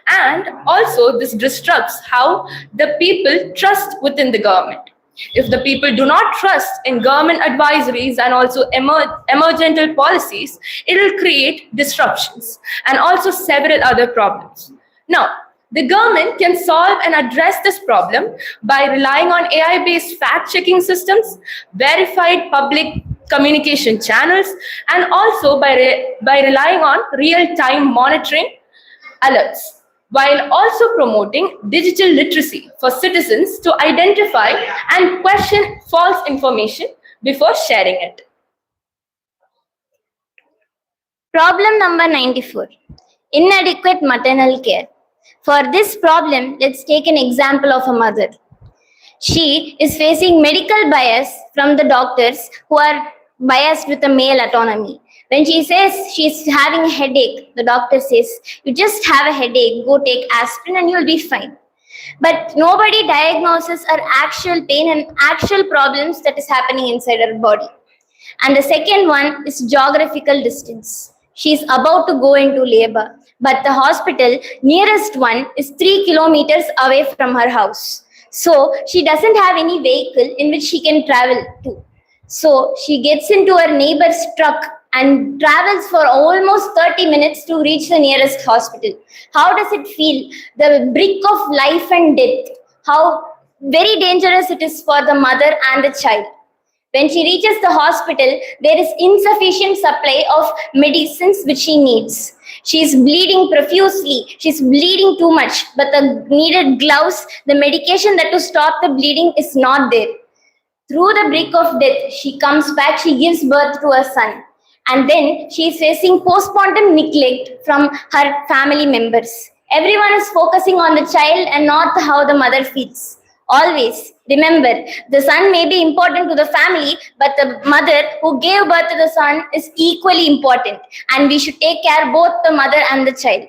And also this disrupts how the people trust within the government. If the people do not trust in government advisories and also emergental policies, it will create disruptions and also several other problems. Now, the government can solve and address this problem by relying on AI-based fact-checking systems, verified public communication channels, and also by relying on real-time monitoring alerts, while also promoting digital literacy for citizens to identify and question false information before sharing it. Problem number 94. Inadequate maternal care. For this problem, let's take an example of a mother. She is facing medical bias from the doctors who are biased with the male autonomy. When she says she's having a headache, the doctor says, you just have a headache, go take aspirin and you'll be fine. But nobody diagnoses her actual pain and actual problems that is happening inside her body. And the second one is geographical distance. She's about to go into labor, but the hospital nearest one is 3 kilometers away from her house. So she doesn't have any vehicle in which she can travel to. So she gets into her neighbor's truck and travels for almost 30 minutes to reach the nearest hospital. How does it feel? The brick of life and death. How very dangerous it is for the mother and the child. When she reaches the hospital, there is insufficient supply of medicines which she needs. She is bleeding profusely. She's bleeding too much, but the needed gloves, the medication that to stop the bleeding is not there. Through the brink of death, she comes back, she gives birth to a son. And then she is facing postpartum neglect from her family members. Everyone is focusing on the child and not how the mother feels. Always remember, the son may be important to the family, but the mother who gave birth to the son is equally important. And we should take care both the mother and the child.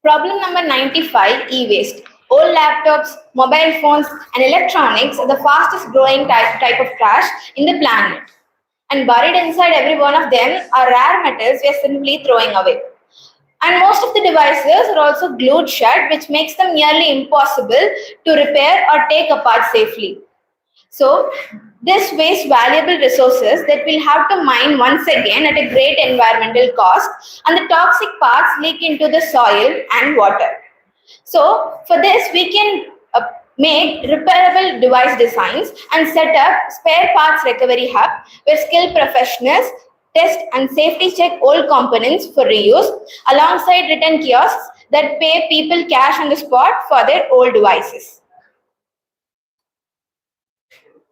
Problem number 95, e-waste. Old laptops, mobile phones, and electronics are the fastest growing type of trash in the planet. And buried inside every one of them are rare metals we are simply throwing away. And most of the devices are also glued shut, which makes them nearly impossible to repair or take apart safely. So, this wastes valuable resources that we'll have to mine once again at a great environmental cost, and the toxic parts leak into the soil and water. So, for this, we can make repairable device designs and set up spare parts recovery hub where skilled professionals test and safety check old components for reuse alongside return kiosks that pay people cash on the spot for their old devices.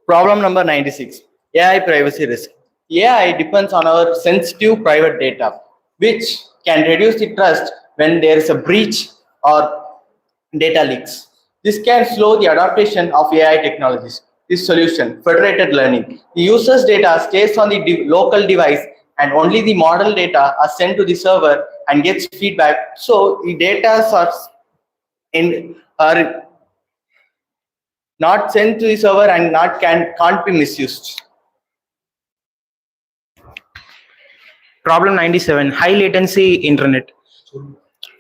Problem number 96. AI privacy risk. AI depends on our sensitive private data, which can reduce the trust when there is a breach or data leaks. This can slow the adaptation of AI technologies. This solution, federated learning. The user's data stays on the local device and only the model data are sent to the server and gets feedback. So the data are not sent to the server and can't be misused. Problem 97, high latency internet.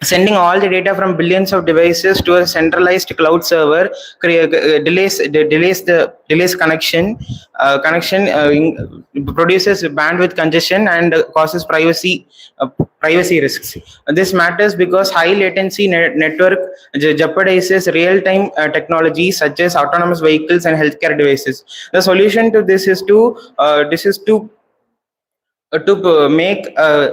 Sending all the data from billions of devices to a centralized cloud server delays connection. Produces bandwidth congestion and causes privacy risks. This matters because high latency network jeopardizes real-time technologies such as autonomous vehicles and healthcare devices. The solution to this is to make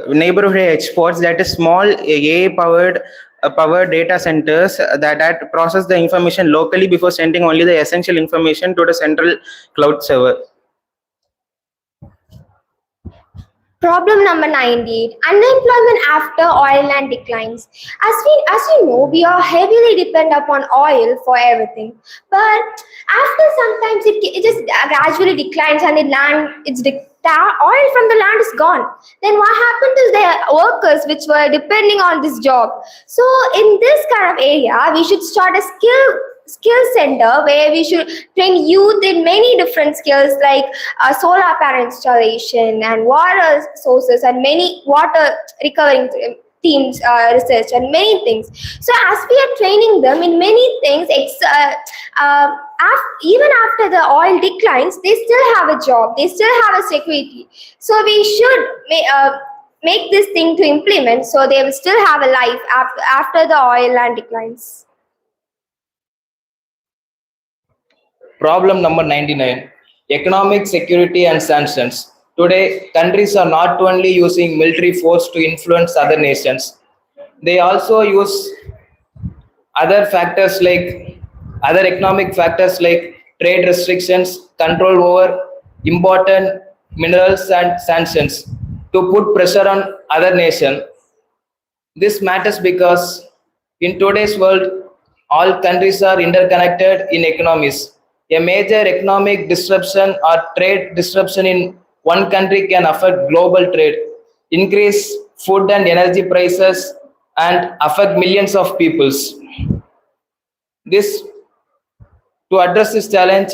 neighborhood edge spots, that is small AI powered data centers that process the information locally before sending only the essential information to the central cloud server. Problem number 98, unemployment after oil land declines. As you know, we are heavily dependent upon oil for everything. But after sometimes it just gradually declines and oil from the land is gone. Then what happened to the workers which were depending on this job? So in this kind of area, we should start a skill center where we should train youth in many different skills like solar panel installation and water sources and many water recovering teams research and many things. So as we are training them in many things, even after the oil declines, they still have a job, they still have a security. So we should make this thing to implement so they will still have a life after the oil land declines. Problem number 99, economic security and sanctions. Today, countries are not only using military force to influence other nations, they also use other factors like other economic factors like trade restrictions, control over important minerals and sanctions to put pressure on other nation. This matters because in today's world, all countries are interconnected in economies. A major economic disruption or trade disruption in one country can affect global trade, increase food and energy prices, and affect millions of peoples. This to address this challenge,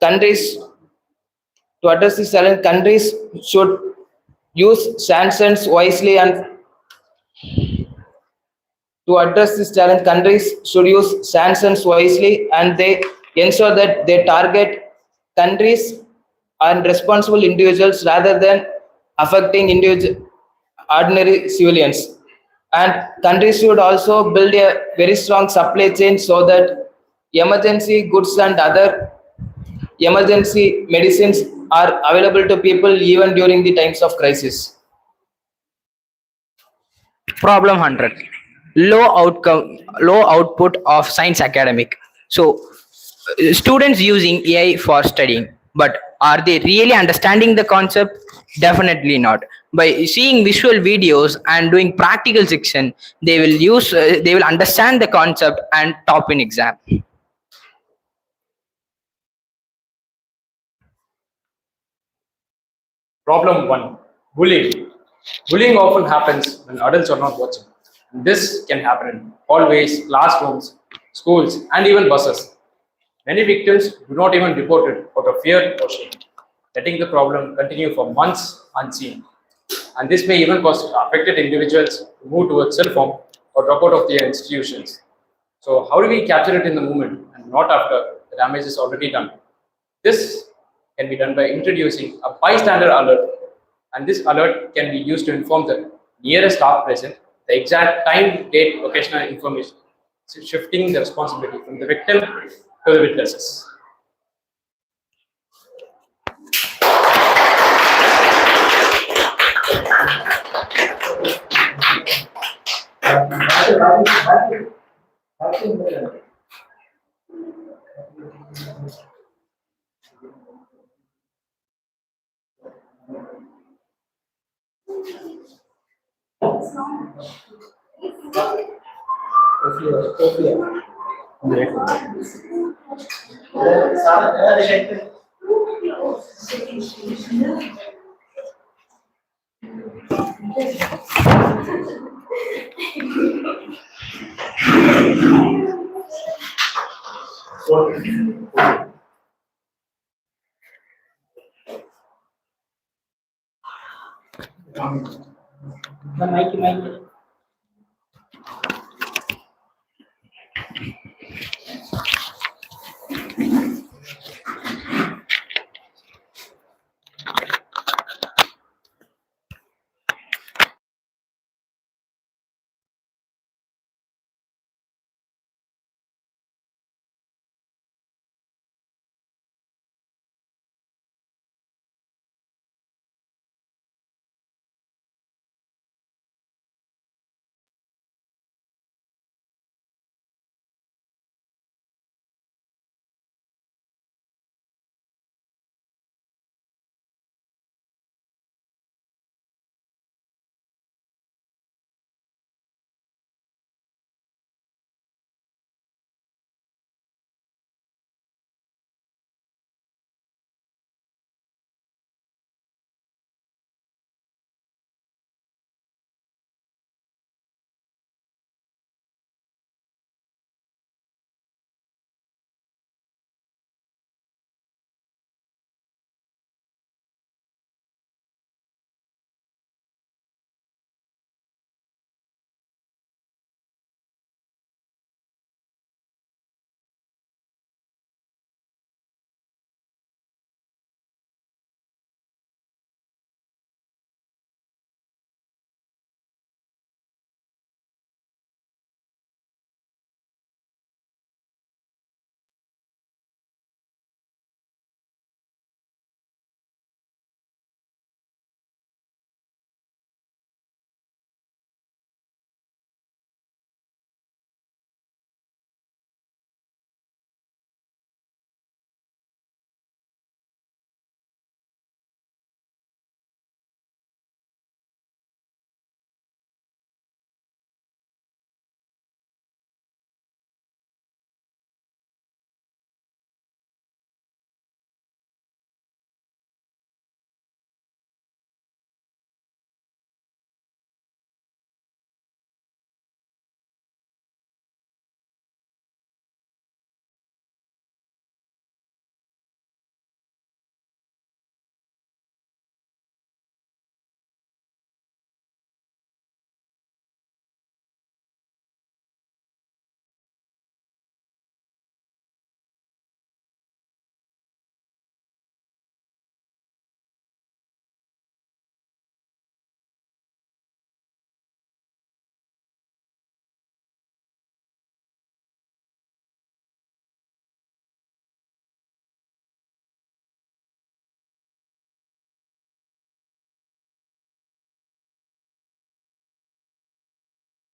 countries countries should use sanctions wisely and to address this challenge, countries should use sanctions wisely and they ensure that they target countries and responsible individuals rather than affecting ordinary civilians. And countries should also build a very strong supply chain so that emergency goods and other emergency medicines are available to people even during the times of crisis. Problem 100. Low output of science academic. So, students using AI for studying, but are they really understanding the concept? Definitely not. By seeing visual videos and doing practical section, they will understand the concept and top in exam. Problem 1, bullying. Bullying often happens when adults are not watching. This can happen in hallways, classrooms, schools, and even buses. Many victims do not even report it out of fear or shame, letting the problem continue for months unseen. And this may even cause affected individuals to move towards self-harm or drop out of their institutions. So, how do we capture it in the moment and not after the damage is already done? This can be done by introducing a bystander alert, and this alert can be used to inform the nearest staff present the exact time, date, location, and information, shifting the responsibility from the victim to the witnesses. The mic.